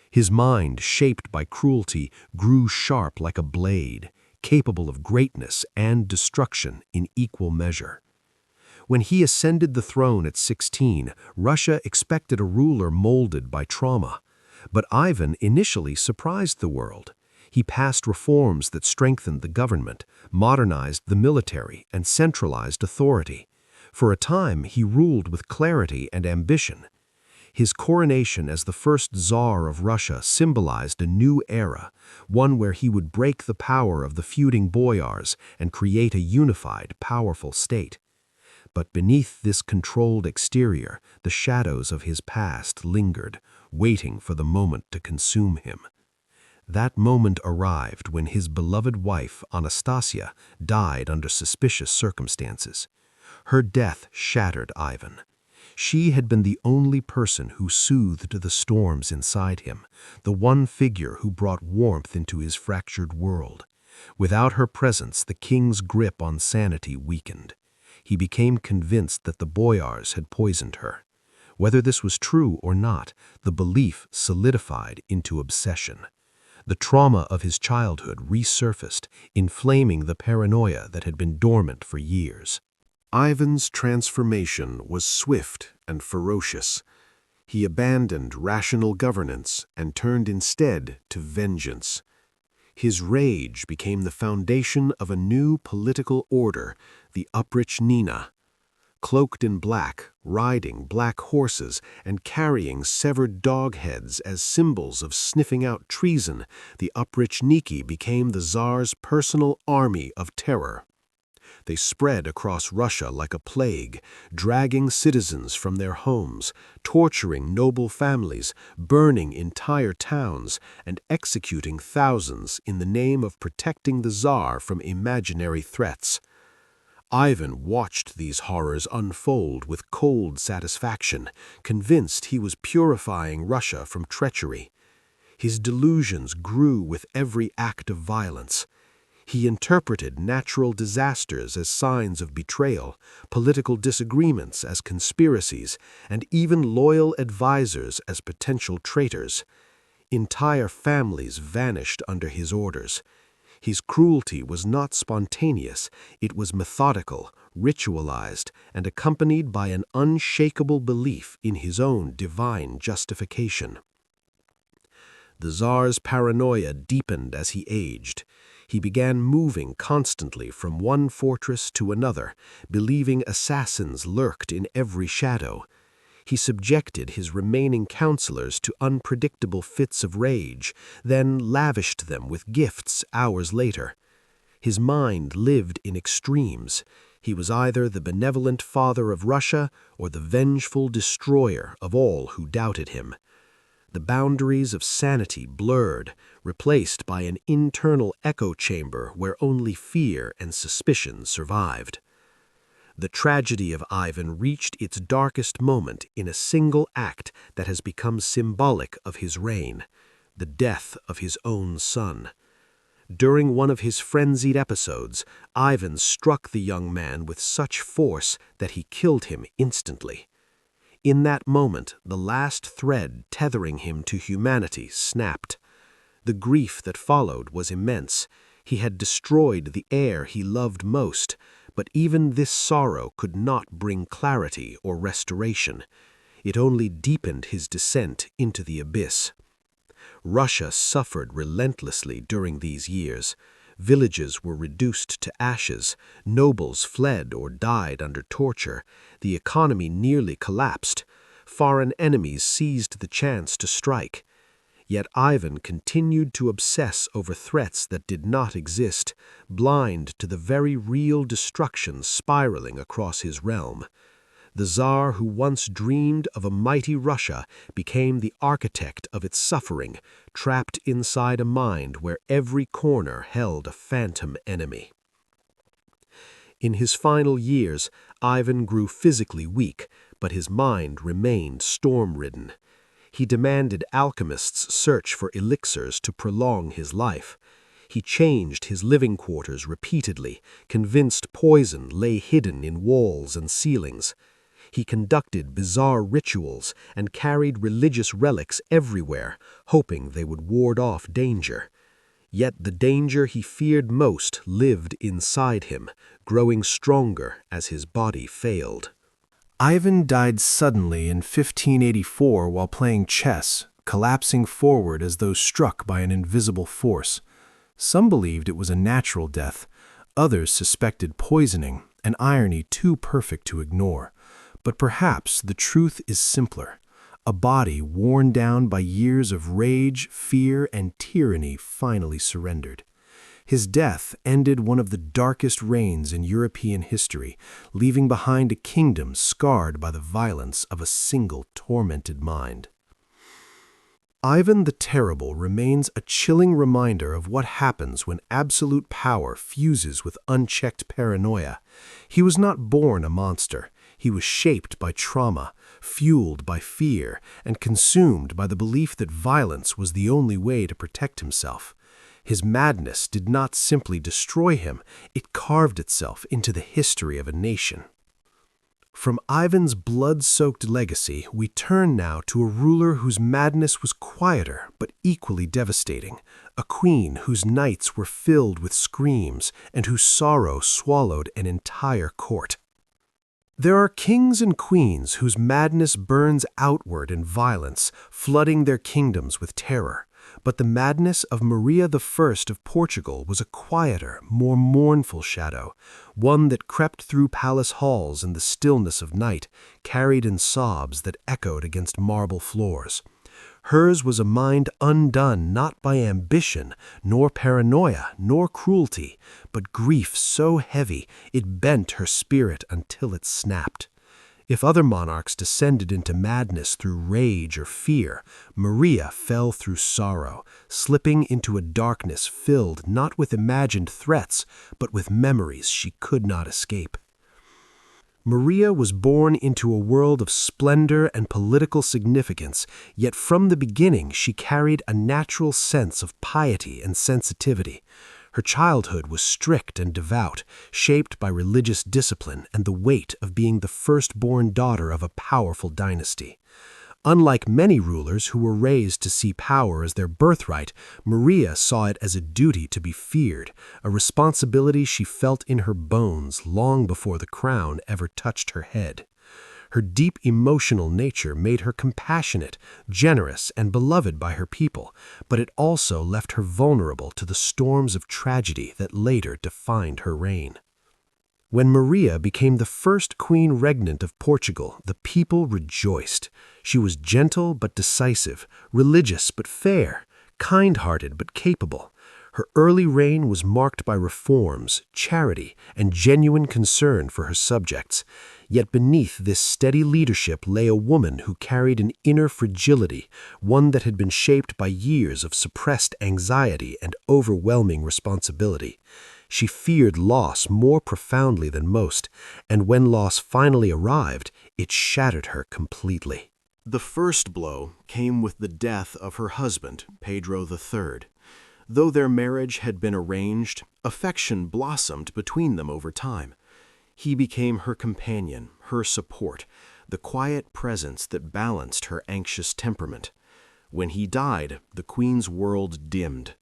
His mind, shaped by cruelty, grew sharp like a blade, capable of greatness and destruction in equal measure. When he ascended the throne at 16, Russia expected a ruler molded by trauma. But Ivan initially surprised the world. He passed reforms that strengthened the government, modernized the military, and centralized authority. For a time, he ruled with clarity and ambition. His coronation as the first Tsar of Russia symbolized a new era, one where he would break the power of the feuding boyars and create a unified, powerful state. But beneath this controlled exterior, the shadows of his past lingered, waiting for the moment to consume him. That moment arrived when his beloved wife, Anastasia, died under suspicious circumstances. Her death shattered Ivan. She had been the only person who soothed the storms inside him, the one figure who brought warmth into his fractured world. Without her presence, the king's grip on sanity weakened. He became convinced that the boyars had poisoned her. Whether this was true or not, the belief solidified into obsession. The trauma of his childhood resurfaced, inflaming the paranoia that had been dormant for years. Ivan's transformation was swift and ferocious. He abandoned rational governance and turned instead to vengeance. His rage became the foundation of a new political order, the Oprichnina. Cloaked in black, riding black horses, and carrying severed dog heads as symbols of sniffing out treason, the Oprichniki became the Tsar's personal army of terror. They spread across Russia like a plague, dragging citizens from their homes, torturing noble families, burning entire towns, and executing thousands in the name of protecting the Tsar from imaginary threats. Ivan watched these horrors unfold with cold satisfaction, convinced he was purifying Russia from treachery. His delusions grew with every act of violence. He interpreted natural disasters as signs of betrayal, political disagreements as conspiracies, and even loyal advisors as potential traitors. Entire families vanished under his orders. His cruelty was not spontaneous, it was methodical, ritualized, and accompanied by an unshakable belief in his own divine justification. The Tsar's paranoia deepened as he aged. He began moving constantly from one fortress to another, believing assassins lurked in every shadow. He subjected his remaining counselors to unpredictable fits of rage, then lavished them with gifts hours later. His mind lived in extremes. He was either the benevolent father of Russia or the vengeful destroyer of all who doubted him. The boundaries of sanity blurred, replaced by an internal echo chamber where only fear and suspicion survived. The tragedy of Ivan reached its darkest moment in a single act that has become symbolic of his reign, the death of his own son. During one of his frenzied episodes, Ivan struck the young man with such force that he killed him instantly. In that moment, the last thread tethering him to humanity snapped. The grief that followed was immense. He had destroyed the heir he loved most, but even this sorrow could not bring clarity or restoration. It only deepened his descent into the abyss. Russia suffered relentlessly during these years. Villages were reduced to ashes, nobles fled or died under torture, the economy nearly collapsed, foreign enemies seized the chance to strike. Yet Ivan continued to obsess over threats that did not exist, blind to the very real destruction spiraling across his realm. The Tsar who once dreamed of a mighty Russia became the architect of its suffering, trapped inside a mind where every corner held a phantom enemy. In his final years, Ivan grew physically weak, but his mind remained storm-ridden. He demanded alchemists search for elixirs to prolong his life. He changed his living quarters repeatedly, convinced poison lay hidden in walls and ceilings. He conducted bizarre rituals and carried religious relics everywhere, hoping they would ward off danger. Yet the danger he feared most lived inside him, growing stronger as his body failed. Ivan died suddenly in 1584 while playing chess, collapsing forward as though struck by an invisible force. Some believed it was a natural death. Others suspected poisoning, an irony too perfect to ignore. But perhaps the truth is simpler. a body worn down by years of rage, fear, and tyranny finally surrendered. His death ended one of the darkest reigns in European history, leaving behind a kingdom scarred by the violence of a single tormented mind. Ivan the Terrible remains a chilling reminder of what happens when absolute power fuses with unchecked paranoia. He was not born a monster. He was shaped by trauma, fueled by fear, and consumed by the belief that violence was the only way to protect himself. His madness did not simply destroy him, it carved itself into the history of a nation. From Ivan's blood-soaked legacy, we turn now to a ruler whose madness was quieter but equally devastating, a queen whose nights were filled with screams and whose sorrow swallowed an entire court. There are kings and queens whose madness burns outward in violence, flooding their kingdoms with terror. But the madness of Maria I of Portugal was a quieter, more mournful shadow, one that crept through palace halls in the stillness of night, carried in sobs that echoed against marble floors. Hers was a mind undone not by ambition, nor paranoia, nor cruelty, but grief so heavy it bent her spirit until it snapped. If other monarchs descended into madness through rage or fear, Maria fell through sorrow, slipping into a darkness filled not with imagined threats, but with memories she could not escape. Maria was born into a world of splendor and political significance, yet from the beginning she carried a natural sense of piety and sensitivity. Her childhood was strict and devout, shaped by religious discipline and the weight of being the firstborn daughter of a powerful dynasty. Unlike many rulers who were raised to see power as their birthright, Maria saw it as a duty to be feared, a responsibility she felt in her bones long before the crown ever touched her head. Her deep emotional nature made her compassionate, generous, and beloved by her people, but it also left her vulnerable to the storms of tragedy that later defined her reign. When Maria became the first queen regnant of Portugal, the people rejoiced. She was gentle but decisive, religious but fair, kind-hearted but capable. Her early reign was marked by reforms, charity, and genuine concern for her subjects. Yet beneath this steady leadership lay a woman who carried an inner fragility, one that had been shaped by years of suppressed anxiety and overwhelming responsibility. She feared loss more profoundly than most, and when loss finally arrived, it shattered her completely. The first blow came with the death of her husband, Pedro III. Though their marriage had been arranged, affection blossomed between them over time. He became her companion, her support, the quiet presence that balanced her anxious temperament. When he died, the queen's world dimmed.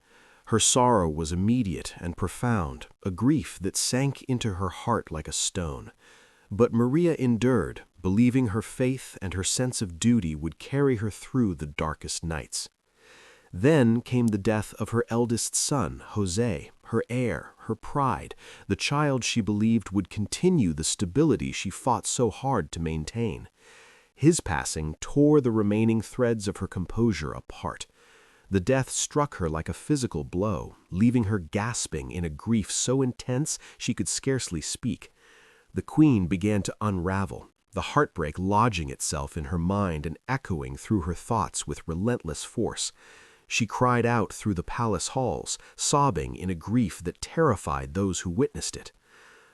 Her sorrow was immediate and profound, a grief that sank into her heart like a stone. But Maria endured, believing her faith and her sense of duty would carry her through the darkest nights. Then came the death of her eldest son, José, her heir, her pride, the child she believed would continue the stability she fought so hard to maintain. His passing tore the remaining threads of her composure apart. The death struck her like a physical blow, leaving her gasping in a grief so intense she could scarcely speak. The queen began to unravel, the heartbreak lodging itself in her mind and echoing through her thoughts with relentless force. She cried out through the palace halls, sobbing in a grief that terrified those who witnessed it.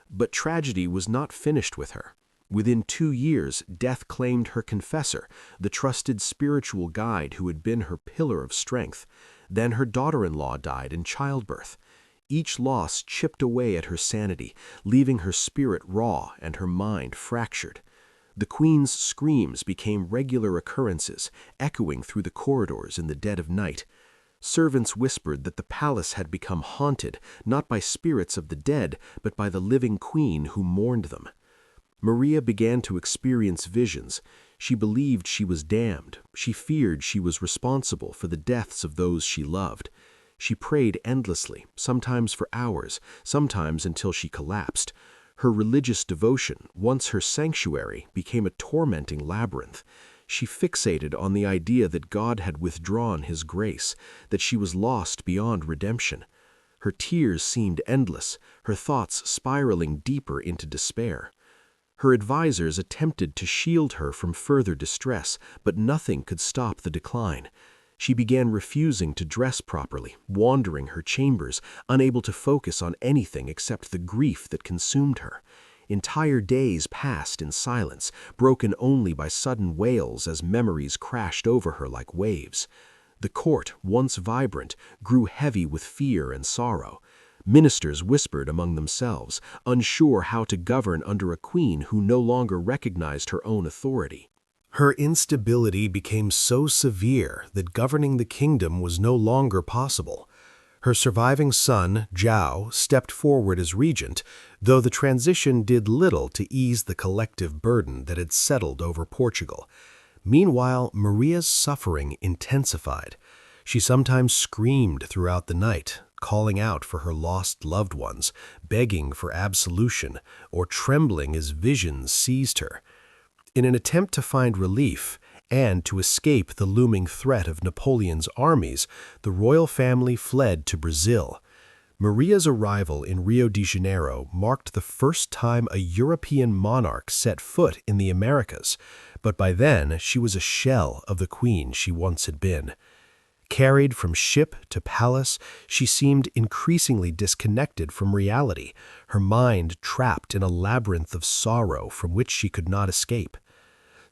But tragedy was not finished with her. Within 2 years, death claimed her confessor, the trusted spiritual guide who had been her pillar of strength. Then her daughter-in-law died in childbirth. Each loss chipped away at her sanity, leaving her spirit raw and her mind fractured. The queen's screams became regular occurrences, echoing through the corridors in the dead of night. Servants whispered that the palace had become haunted, not by spirits of the dead, but by the living queen who mourned them. Maria began to experience visions. She believed she was damned. She feared she was responsible for the deaths of those she loved. She prayed endlessly, sometimes for hours, sometimes until she collapsed. Her religious devotion, once her sanctuary, became a tormenting labyrinth. She fixated on the idea that God had withdrawn his grace, that she was lost beyond redemption. Her tears seemed endless, her thoughts spiraling deeper into despair. Her advisors attempted to shield her from further distress, but nothing could stop the decline. She began refusing to dress properly, wandering her chambers, unable to focus on anything except the grief that consumed her. Entire days passed in silence, broken only by sudden wails as memories crashed over her like waves. The court, once vibrant, grew heavy with fear and sorrow. Ministers whispered among themselves, unsure how to govern under a queen who no longer recognized her own authority. Her instability became so severe that governing the kingdom was no longer possible. Her surviving son, Zhao, stepped forward as regent, though the transition did little to ease the collective burden that had settled over Portugal. Meanwhile, Maria's suffering intensified. She sometimes screamed throughout the night, calling out for her lost loved ones, begging for absolution, or trembling as visions seized her. In an attempt to find relief and to escape the looming threat of Napoleon's armies, the royal family fled to Brazil. Maria's arrival in Rio de Janeiro marked the first time a European monarch set foot in the Americas, but by then she was a shell of the queen she once had been. Carried from ship to palace, she seemed increasingly disconnected from reality, her mind trapped in a labyrinth of sorrow from which she could not escape.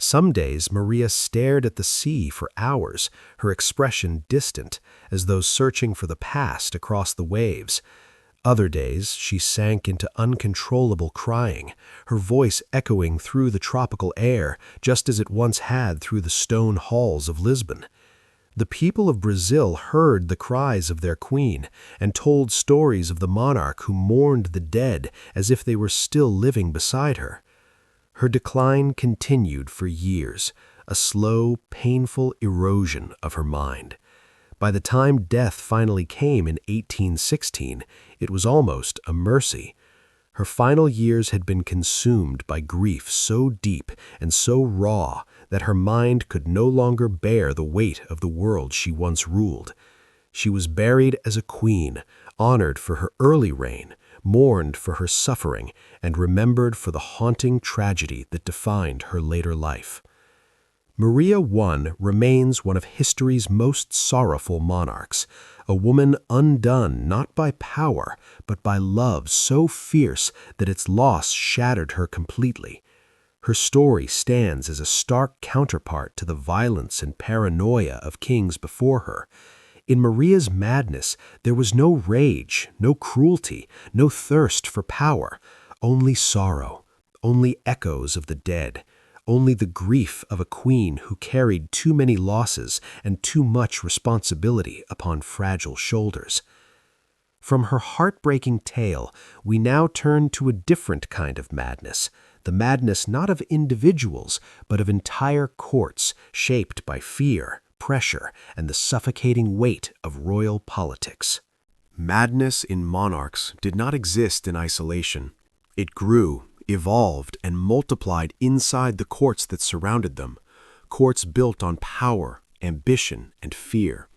Some days Maria stared at the sea for hours, her expression distant, as though searching for the past across the waves. Other days she sank into uncontrollable crying, her voice echoing through the tropical air, just as it once had through the stone halls of Lisbon. The people of Brazil heard the cries of their queen and told stories of the monarch who mourned the dead as if they were still living beside her. Her decline continued for years, a slow, painful erosion of her mind. By the time death finally came in 1816, it was almost a mercy. Her final years had been consumed by grief so deep and so raw that her mind could no longer bear the weight of the world she once ruled. She was buried as a queen, honored for her early reign, mourned for her suffering, and remembered for the haunting tragedy that defined her later life. Maria I remains one of history's most sorrowful monarchs, a woman undone not by power, but by love so fierce that its loss shattered her completely. Her story stands as a stark counterpart to the violence and paranoia of kings before her. In Maria's madness, there was no rage, no cruelty, no thirst for power, only sorrow, only echoes of the dead, only the grief of a queen who carried too many losses and too much responsibility upon fragile shoulders. From her heartbreaking tale, we now turn to a different kind of madness, the madness not of individuals, but of entire courts shaped by fear, pressure, and the suffocating weight of royal politics. Madness in monarchs did not exist in isolation. It grew, evolved, and multiplied inside the courts that surrounded them, courts built on power, ambition, and fear.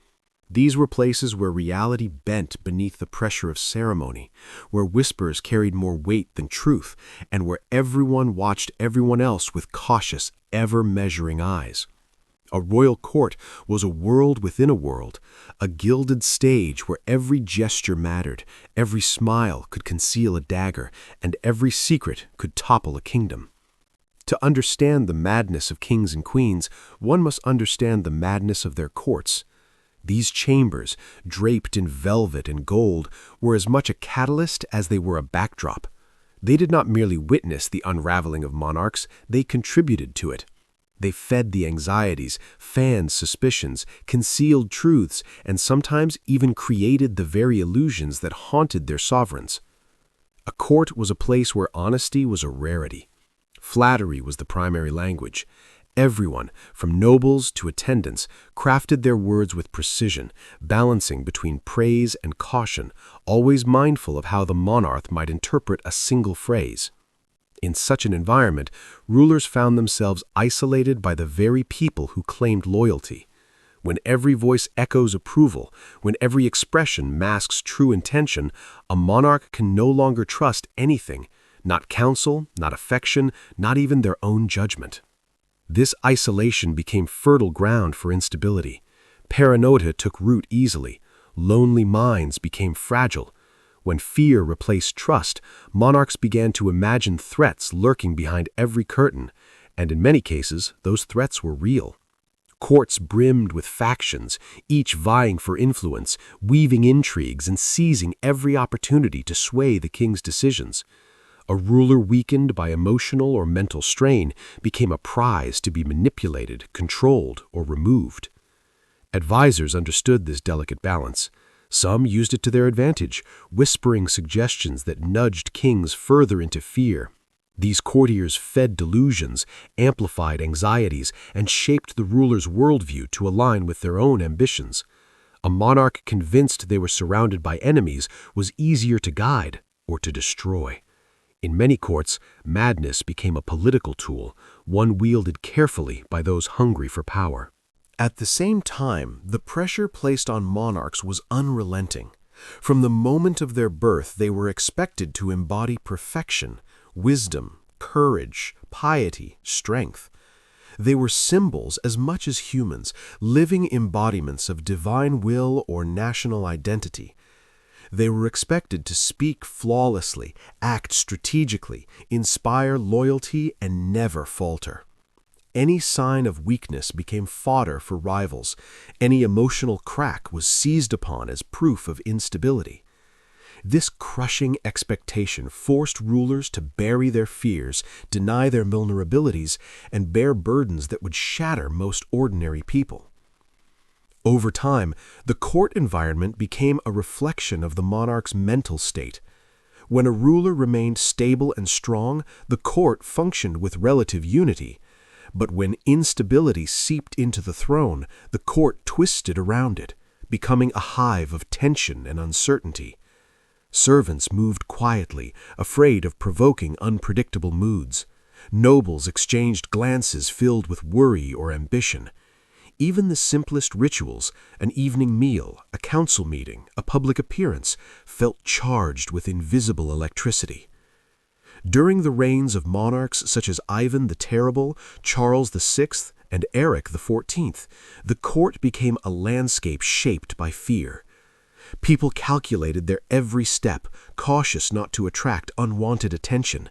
These were places where reality bent beneath the pressure of ceremony, where whispers carried more weight than truth, and where everyone watched everyone else with cautious, ever-measuring eyes. A royal court was a world within a world, a gilded stage where every gesture mattered, every smile could conceal a dagger, and every secret could topple a kingdom. To understand the madness of kings and queens, one must understand the madness of their courts. These chambers, draped in velvet and gold, were as much a catalyst as they were a backdrop. They did not merely witness the unraveling of monarchs, they contributed to it. They fed the anxieties, fanned suspicions, concealed truths, and sometimes even created the very illusions that haunted their sovereigns. A court was a place where honesty was a rarity. Flattery was the primary language. Everyone, from nobles to attendants, crafted their words with precision, balancing between praise and caution, always mindful of how the monarch might interpret a single phrase. In such an environment, rulers found themselves isolated by the very people who claimed loyalty. When every voice echoes approval, when every expression masks true intention, a monarch can no longer trust anything, not counsel, not affection, not even their own judgment. This isolation became fertile ground for instability. Paranoia took root easily. Lonely minds became fragile. When fear replaced trust, monarchs began to imagine threats lurking behind every curtain, and in many cases, those threats were real. Courts brimmed with factions, each vying for influence, weaving intrigues and seizing every opportunity to sway the king's decisions. A ruler weakened by emotional or mental strain became a prize to be manipulated, controlled, or removed. Advisors understood this delicate balance. Some used it to their advantage, whispering suggestions that nudged kings further into fear. These courtiers fed delusions, amplified anxieties, and shaped the ruler's worldview to align with their own ambitions. A monarch convinced they were surrounded by enemies was easier to guide or to destroy. In many courts, madness became a political tool, one wielded carefully by those hungry for power. At the same time, the pressure placed on monarchs was unrelenting. From the moment of their birth, they were expected to embody perfection, wisdom, courage, piety, strength. They were symbols as much as humans, living embodiments of divine will or national identity. They were expected to speak flawlessly, act strategically, inspire loyalty, and never falter. Any sign of weakness became fodder for rivals. Any emotional crack was seized upon as proof of instability. This crushing expectation forced rulers to bury their fears, deny their vulnerabilities, and bear burdens that would shatter most ordinary people. Over time, the court environment became a reflection of the monarch's mental state. When a ruler remained stable and strong, the court functioned with relative unity. But when instability seeped into the throne, the court twisted around it, becoming a hive of tension and uncertainty. Servants moved quietly, afraid of provoking unpredictable moods. Nobles exchanged glances filled with worry or ambition. Even the simplest rituals, an evening meal, a council meeting, a public appearance, felt charged with invisible electricity. During the reigns of monarchs such as Ivan the Terrible, Charles VI, and Eric XIV, the court became a landscape shaped by fear. People calculated their every step, cautious not to attract unwanted attention.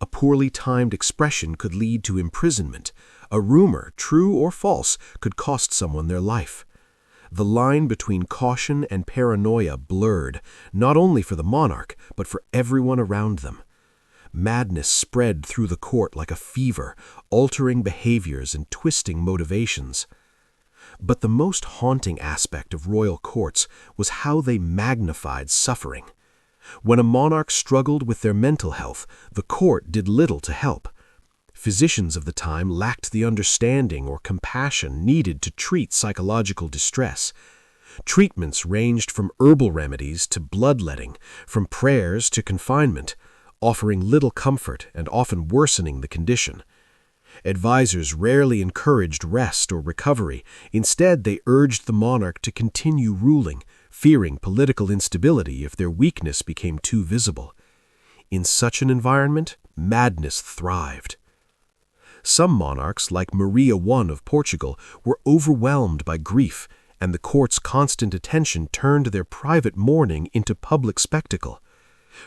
A poorly timed expression could lead to imprisonment. A rumor, true or false, could cost someone their life. The line between caution and paranoia blurred, not only for the monarch, but for everyone around them. Madness spread through the court like a fever, altering behaviors and twisting motivations. But the most haunting aspect of royal courts was how they magnified suffering. When a monarch struggled with their mental health, the court did little to help. Physicians of the time lacked the understanding or compassion needed to treat psychological distress. Treatments ranged from herbal remedies to bloodletting, from prayers to confinement, offering little comfort and often worsening the condition. Advisors rarely encouraged rest or recovery. Instead, they urged the monarch to continue ruling, fearing political instability if their weakness became too visible. In such an environment, madness thrived. Some monarchs, like Maria I of Portugal, were overwhelmed by grief, and the court's constant attention turned their private mourning into public spectacle.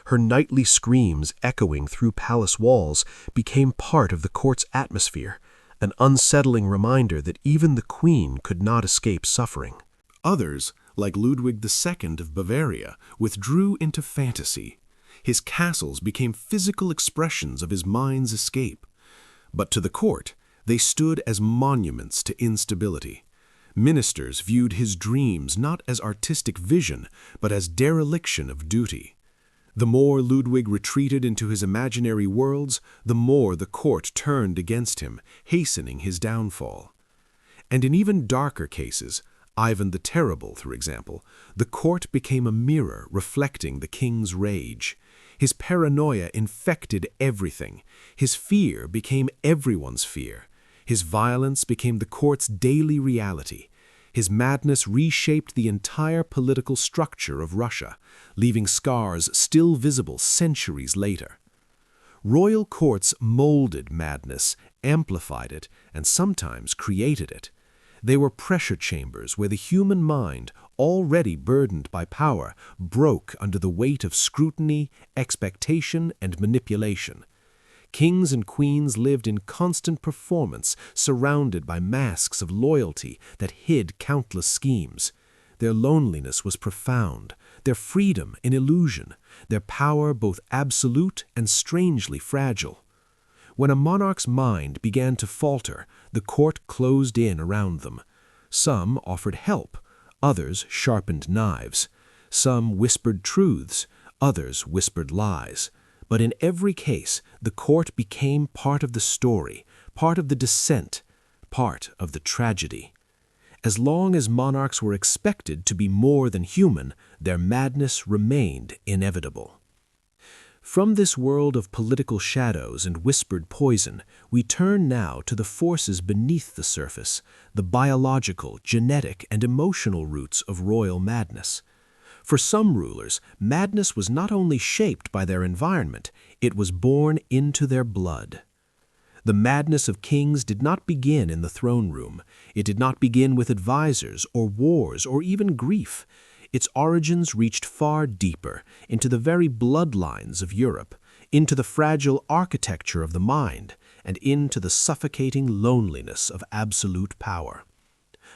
Her nightly screams echoing through palace walls became part of the court's atmosphere, an unsettling reminder that even the queen could not escape suffering. Others, like Ludwig II of Bavaria, withdrew into fantasy. His castles became physical expressions of his mind's escape. But to the court, they stood as monuments to instability. Ministers viewed his dreams not as artistic vision, but as dereliction of duty. The more Ludwig retreated into his imaginary worlds, the more the court turned against him, hastening his downfall. And in even darker cases, Ivan the Terrible, for example, the court became a mirror reflecting the king's rage. His paranoia infected everything. His fear became everyone's fear. His violence became the court's daily reality. His madness reshaped the entire political structure of Russia, leaving scars still visible centuries later. Royal courts molded madness, amplified it, and sometimes created it. They were pressure chambers where the human mind, already burdened by power, broke under the weight of scrutiny, expectation, and manipulation. Kings and queens lived in constant performance, surrounded by masks of loyalty that hid countless schemes. Their loneliness was profound, their freedom an illusion, their power both absolute and strangely fragile. When a monarch's mind began to falter, the court closed in around them. Some offered help, others sharpened knives. Some whispered truths, others whispered lies. But in every case, the court became part of the story, part of the descent, part of the tragedy. As long as monarchs were expected to be more than human, their madness remained inevitable. From this world of political shadows and whispered poison, we turn now to the forces beneath the surface, the biological, genetic, and emotional roots of royal madness. For some rulers, madness was not only shaped by their environment, it was born into their blood. The madness of kings did not begin in the throne room. It did not begin with advisors or wars or even grief. Its origins reached far deeper, into the very bloodlines of Europe, into the fragile architecture of the mind, and into the suffocating loneliness of absolute power.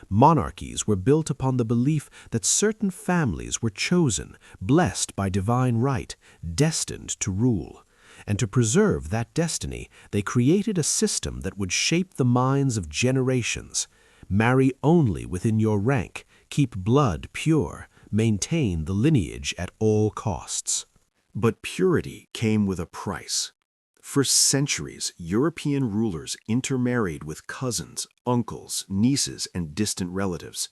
Monarchies were built upon the belief that certain families were chosen, blessed by divine right, destined to rule. And to preserve that destiny, they created a system that would shape the minds of generations. Marry only within your rank, keep blood pure, maintain the lineage at all costs. But purity came with a price. For centuries, European rulers intermarried with cousins, uncles, nieces, and distant relatives.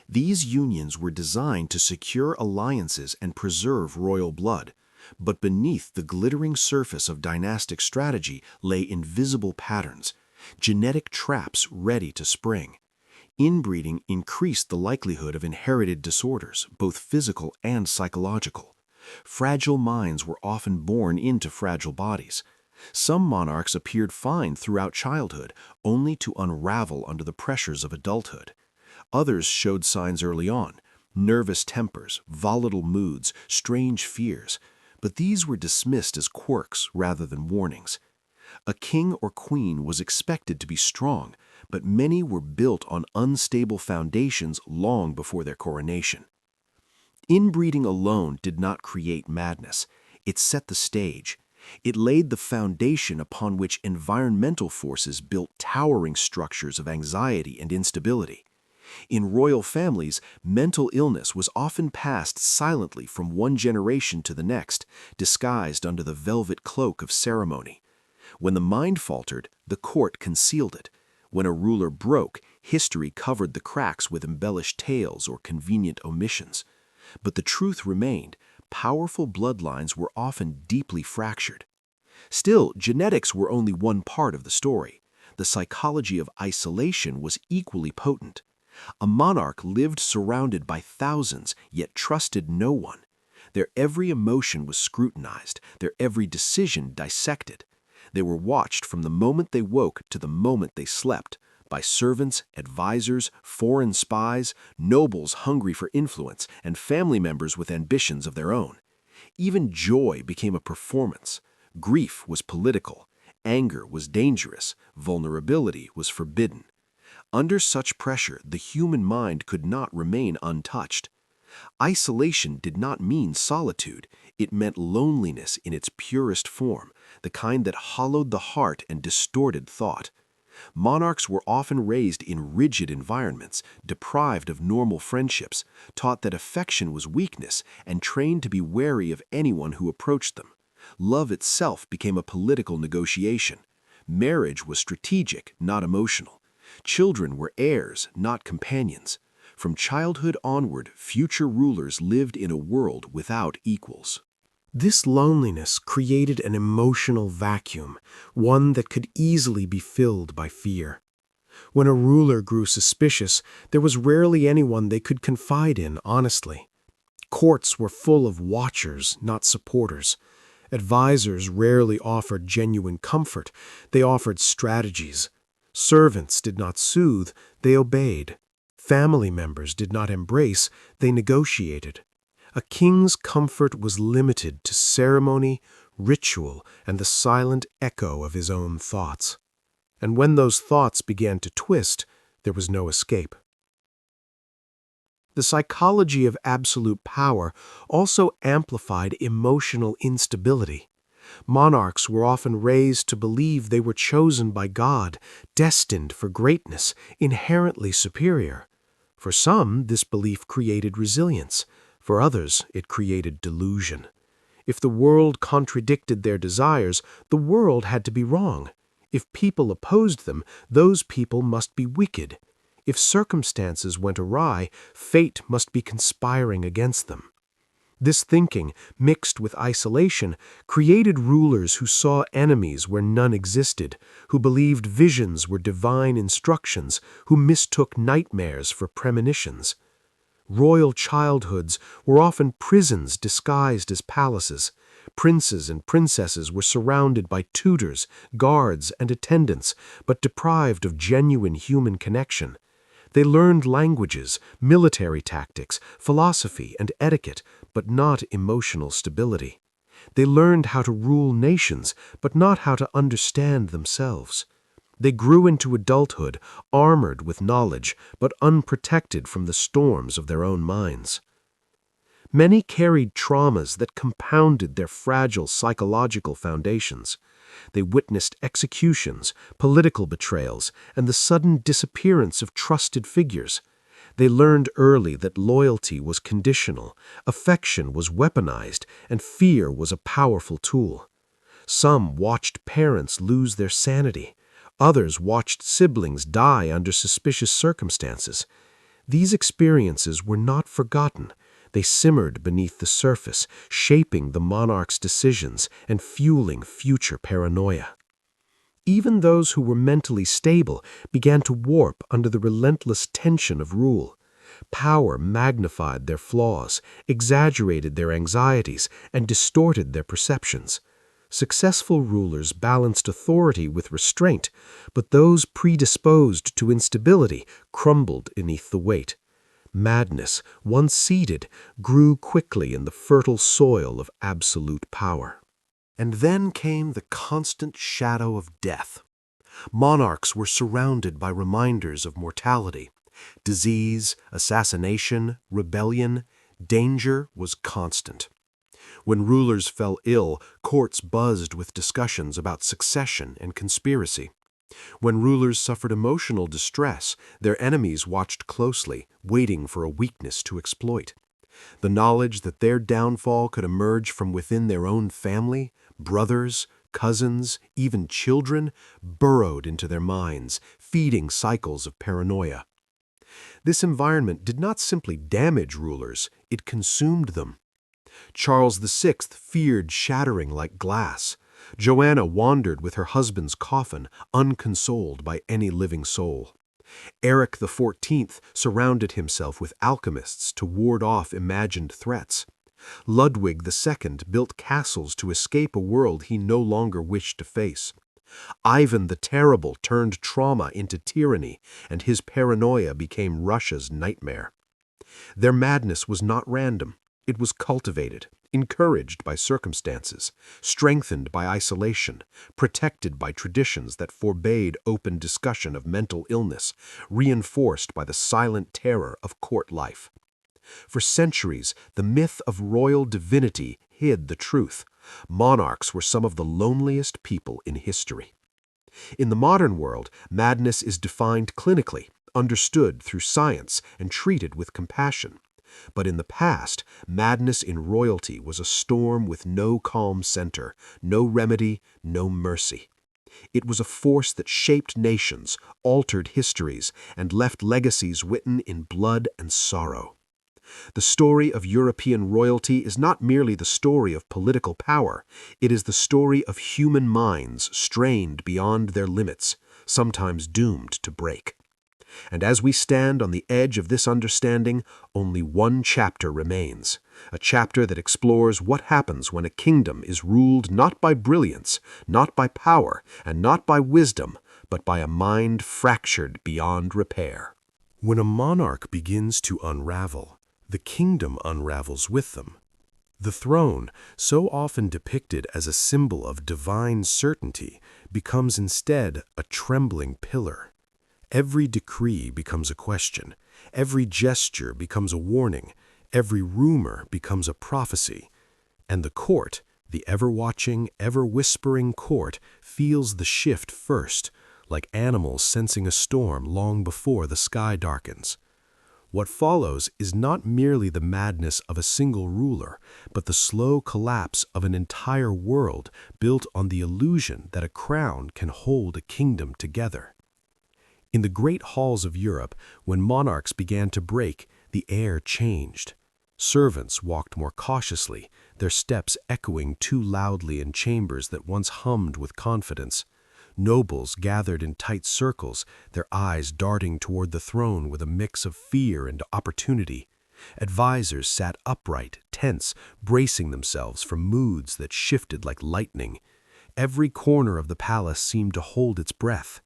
These unions were designed to secure alliances and preserve royal blood, but beneath the glittering surface of dynastic strategy lay invisible patterns, genetic traps ready to spring. Inbreeding increased the likelihood of inherited disorders, both physical and psychological. Fragile minds were often born into fragile bodies. Some monarchs appeared fine throughout childhood, only to unravel under the pressures of adulthood. Others showed signs early on, nervous tempers, volatile moods, strange fears, but these were dismissed as quirks rather than warnings. A king or queen was expected to be strong, but many were built on unstable foundations long before their coronation. Inbreeding alone did not create madness. It set the stage. It laid the foundation upon which environmental forces built towering structures of anxiety and instability. In royal families, mental illness was often passed silently from one generation to the next, disguised under the velvet cloak of ceremony. When the mind faltered, the court concealed it. When a ruler broke, history covered the cracks with embellished tales or convenient omissions. But the truth remained. Powerful bloodlines were often deeply fractured. Still, genetics were only one part of the story. The psychology of isolation was equally potent. A monarch lived surrounded by thousands, yet trusted no one. Their every emotion was scrutinized, their every decision dissected. They were watched from the moment they woke to the moment they slept, by servants, advisors, foreign spies, nobles hungry for influence, and family members with ambitions of their own. Even joy became a performance. Grief was political. Anger was dangerous. Vulnerability was forbidden. Under such pressure, the human mind could not remain untouched. Isolation did not mean solitude. It meant loneliness in its purest form, the kind that hollowed the heart and distorted thought. Monarchs were often raised in rigid environments, deprived of normal friendships, taught that affection was weakness, and trained to be wary of anyone who approached them. Love itself became a political negotiation. Marriage was strategic, not emotional. Children were heirs, not companions. From childhood onward, future rulers lived in a world without equals. This loneliness created an emotional vacuum, one that could easily be filled by fear. When a ruler grew suspicious, there was rarely anyone they could confide in honestly. Courts were full of watchers, not supporters. Advisors rarely offered genuine comfort, they offered strategies. Servants did not soothe, they obeyed. Family members did not embrace, they negotiated. A king's comfort was limited to ceremony, ritual, and the silent echo of his own thoughts. And when those thoughts began to twist, there was no escape. The psychology of absolute power also amplified emotional instability. Monarchs were often raised to believe they were chosen by God, destined for greatness, inherently superior. For some, this belief created resilience. For others, it created delusion. If the world contradicted their desires, the world had to be wrong. If people opposed them, those people must be wicked. If circumstances went awry, fate must be conspiring against them. This thinking, mixed with isolation, created rulers who saw enemies where none existed, who believed visions were divine instructions, who mistook nightmares for premonitions. Royal childhoods were often prisons disguised as palaces. Princes and princesses were surrounded by tutors, guards, and attendants, but deprived of genuine human connection. They learned languages, military tactics, philosophy, and etiquette, but not emotional stability. They learned how to rule nations, but not how to understand themselves. They grew into adulthood, armored with knowledge, but unprotected from the storms of their own minds. Many carried traumas that compounded their fragile psychological foundations. They witnessed executions, political betrayals, and the sudden disappearance of trusted figures. They learned early that loyalty was conditional, affection was weaponized, and fear was a powerful tool. Some watched parents lose their sanity. Others watched siblings die under suspicious circumstances. These experiences were not forgotten. They simmered beneath the surface, shaping the monarch's decisions and fueling future paranoia. Even those who were mentally stable began to warp under the relentless tension of rule. Power magnified their flaws, exaggerated their anxieties, and distorted their perceptions. Successful rulers balanced authority with restraint, but those predisposed to instability crumbled beneath the weight. Madness, once seeded, grew quickly in the fertile soil of absolute power. And then came the constant shadow of death. Monarchs were surrounded by reminders of mortality. Disease, assassination, rebellion, danger was constant. When rulers fell ill, courts buzzed with discussions about succession and conspiracy. When rulers suffered emotional distress, their enemies watched closely, waiting for a weakness to exploit. The knowledge that their downfall could emerge from within their own family, brothers, cousins, even children, burrowed into their minds, feeding cycles of paranoia. This environment did not simply damage rulers, it consumed them. Charles VI feared shattering like glass. Joanna wandered with her husband's coffin, unconsoled by any living soul. Eric XIV surrounded himself with alchemists to ward off imagined threats. Ludwig II built castles to escape a world he no longer wished to face. Ivan the Terrible turned trauma into tyranny, and his paranoia became Russia's nightmare. Their madness was not random. It was cultivated, encouraged by circumstances, strengthened by isolation, protected by traditions that forbade open discussion of mental illness, reinforced by the silent terror of court life. For centuries, the myth of royal divinity hid the truth. Monarchs were some of the loneliest people in history. In the modern world, madness is defined clinically, understood through science, and treated with compassion. But in the past, madness in royalty was a storm with no calm center, no remedy, no mercy. It was a force that shaped nations, altered histories, and left legacies written in blood and sorrow. The story of European royalty is not merely the story of political power, it is the story of human minds strained beyond their limits, sometimes doomed to break. And as we stand on the edge of this understanding, only one chapter remains, a chapter that explores what happens when a kingdom is ruled not by brilliance, not by power, and not by wisdom, but by a mind fractured beyond repair. When a monarch begins to unravel, the kingdom unravels with them. The throne, so often depicted as a symbol of divine certainty, becomes instead a trembling pillar. Every decree becomes a question, every gesture becomes a warning, every rumor becomes a prophecy. And the court, the ever-watching, ever-whispering court, feels the shift first, like animals sensing a storm long before the sky darkens. What follows is not merely the madness of a single ruler, but the slow collapse of an entire world built on the illusion that a crown can hold a kingdom together. In the great halls of Europe, when monarchs began to break, the air changed. Servants walked more cautiously, their steps echoing too loudly in chambers that once hummed with confidence. Nobles gathered in tight circles, their eyes darting toward the throne with a mix of fear and opportunity. Advisors sat upright, tense, bracing themselves for moods that shifted like lightning. Every corner of the palace seemed to hold its breath.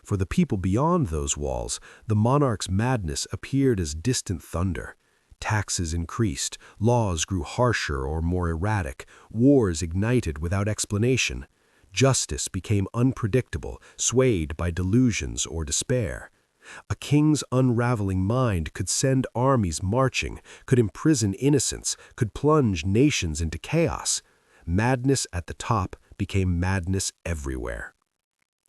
For the people beyond those walls, the monarch's madness appeared as distant thunder. Taxes increased, laws grew harsher or more erratic, wars ignited without explanation. Justice became unpredictable, swayed by delusions or despair. A king's unraveling mind could send armies marching, could imprison innocents, could plunge nations into chaos. Madness at the top became madness everywhere.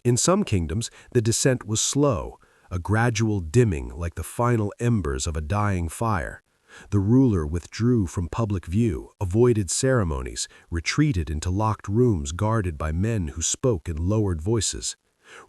In some kingdoms, the descent was slow, a gradual dimming like the final embers of a dying fire. The ruler withdrew from public view, avoided ceremonies, retreated into locked rooms guarded by men who spoke in lowered voices.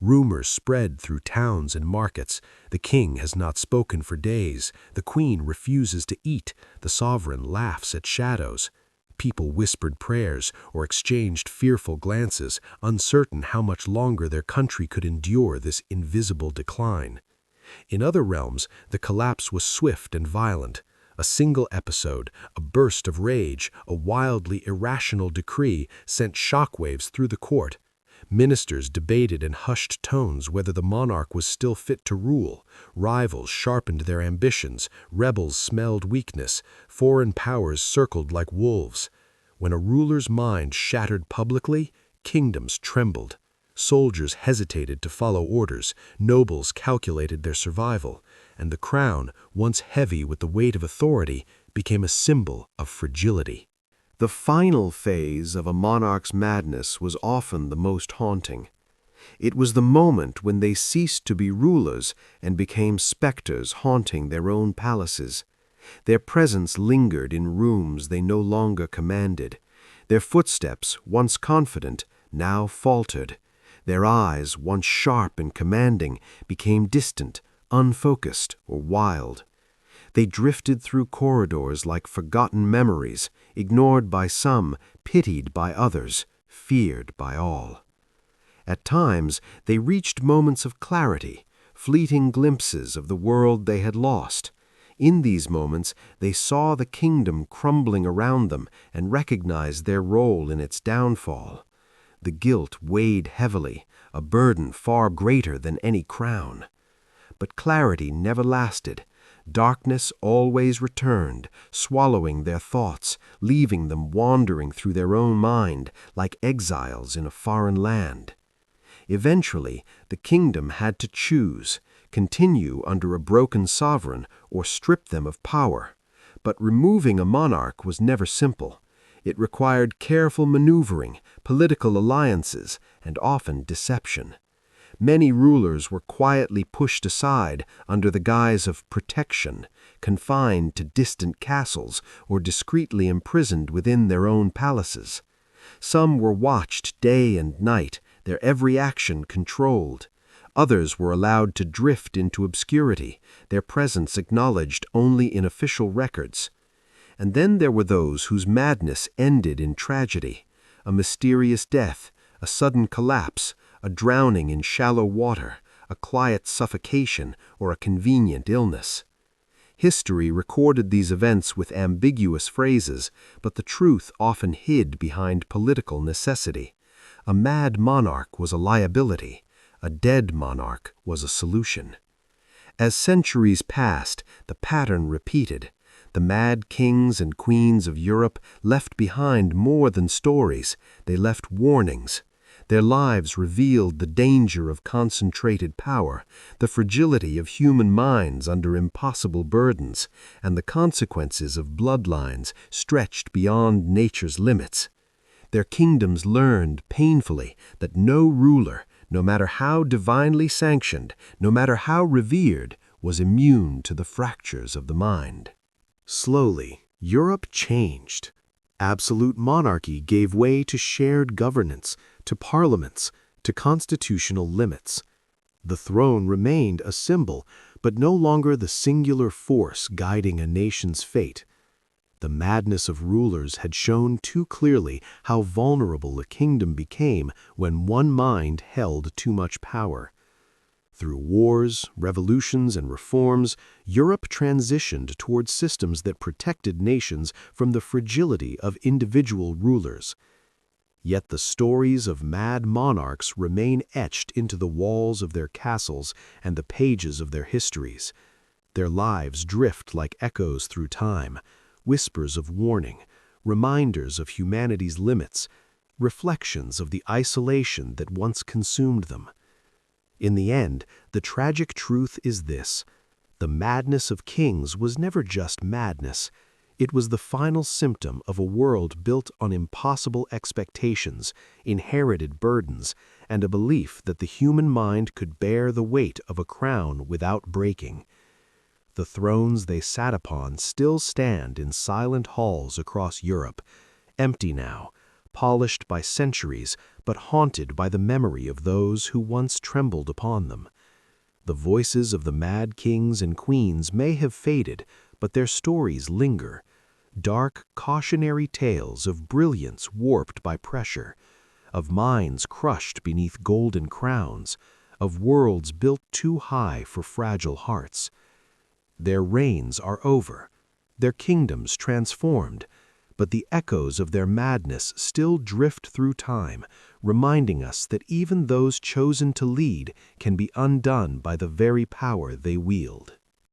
Rumors spread through towns and markets. The king has not spoken for days. The queen refuses to eat. The sovereign laughs at shadows. People whispered prayers or exchanged fearful glances, uncertain how much longer their country could endure this invisible decline. In other realms, the collapse was swift and violent. A single episode, a burst of rage, a wildly irrational decree sent shockwaves through the court. Ministers debated in hushed tones whether the monarch was still fit to rule. Rivals sharpened their ambitions. Rebels smelled weakness. Foreign powers circled like wolves. When a ruler's mind shattered publicly, kingdoms trembled. Soldiers hesitated to follow orders. Nobles calculated their survival. And the crown, once heavy with the weight of authority, became a symbol of fragility. The final phase of a monarch's madness was often the most haunting. It was the moment when they ceased to be rulers and became specters haunting their own palaces. Their presence lingered in rooms they no longer commanded. Their footsteps, once confident, now faltered. Their eyes, once sharp and commanding, became distant, unfocused, or wild. They drifted through corridors like forgotten memories, ignored by some, pitied by others, feared by all. At times, they reached moments of clarity, fleeting glimpses of the world they had lost. In these moments, they saw the kingdom crumbling around them and recognized their role in its downfall. The guilt weighed heavily, a burden far greater than any crown. But clarity never lasted. Darkness always returned, swallowing their thoughts, leaving them wandering through their own mind like exiles in a foreign land. Eventually, the kingdom had to choose, continue under a broken sovereign or strip them of power. But removing a monarch was never simple. It required careful maneuvering, political alliances, and often deception. Many rulers were quietly pushed aside under the guise of protection, confined to distant castles or discreetly imprisoned within their own palaces. Some were watched day and night, their every action controlled. Others were allowed to drift into obscurity, their presence acknowledged only in official records. And then there were those whose madness ended in tragedy, a mysterious death, a sudden collapse, a drowning in shallow water, a quiet suffocation, or a convenient illness. History recorded these events with ambiguous phrases, but the truth often hid behind political necessity. A mad monarch was a liability. A dead monarch was a solution. As centuries passed, the pattern repeated. The mad kings and queens of Europe left behind more than stories. They left warnings. Their lives revealed the danger of concentrated power, the fragility of human minds under impossible burdens, and the consequences of bloodlines stretched beyond nature's limits. Their kingdoms learned painfully that no ruler, no matter how divinely sanctioned, no matter how revered, was immune to the fractures of the mind. Slowly, Europe changed. Absolute monarchy gave way to shared governance, to parliaments, to constitutional limits. The throne remained a symbol, but no longer the singular force guiding a nation's fate. The madness of rulers had shown too clearly how vulnerable a kingdom became when one mind held too much power. Through wars, revolutions, and reforms, Europe transitioned towards systems that protected nations from the fragility of individual rulers. Yet the stories of mad monarchs remain etched into the walls of their castles and the pages of their histories. Their lives drift like echoes through time, whispers of warning, reminders of humanity's limits, reflections of the isolation that once consumed them. In the end, the tragic truth is this: the madness of kings was never just madness. It was the final symptom of a world built on impossible expectations, inherited burdens, and a belief that the human mind could bear the weight of a crown without breaking. The thrones they sat upon still stand in silent halls across Europe, empty now, polished by centuries, but haunted by the memory of those who once trembled upon them. The voices of the mad kings and queens may have faded, but their stories linger. Dark, cautionary tales of brilliance warped by pressure, of minds crushed beneath golden crowns, of worlds built too high for fragile hearts. Their reigns are over, their kingdoms transformed, but the echoes of their madness still drift through time, reminding us that even those chosen to lead can be undone by the very power they wield.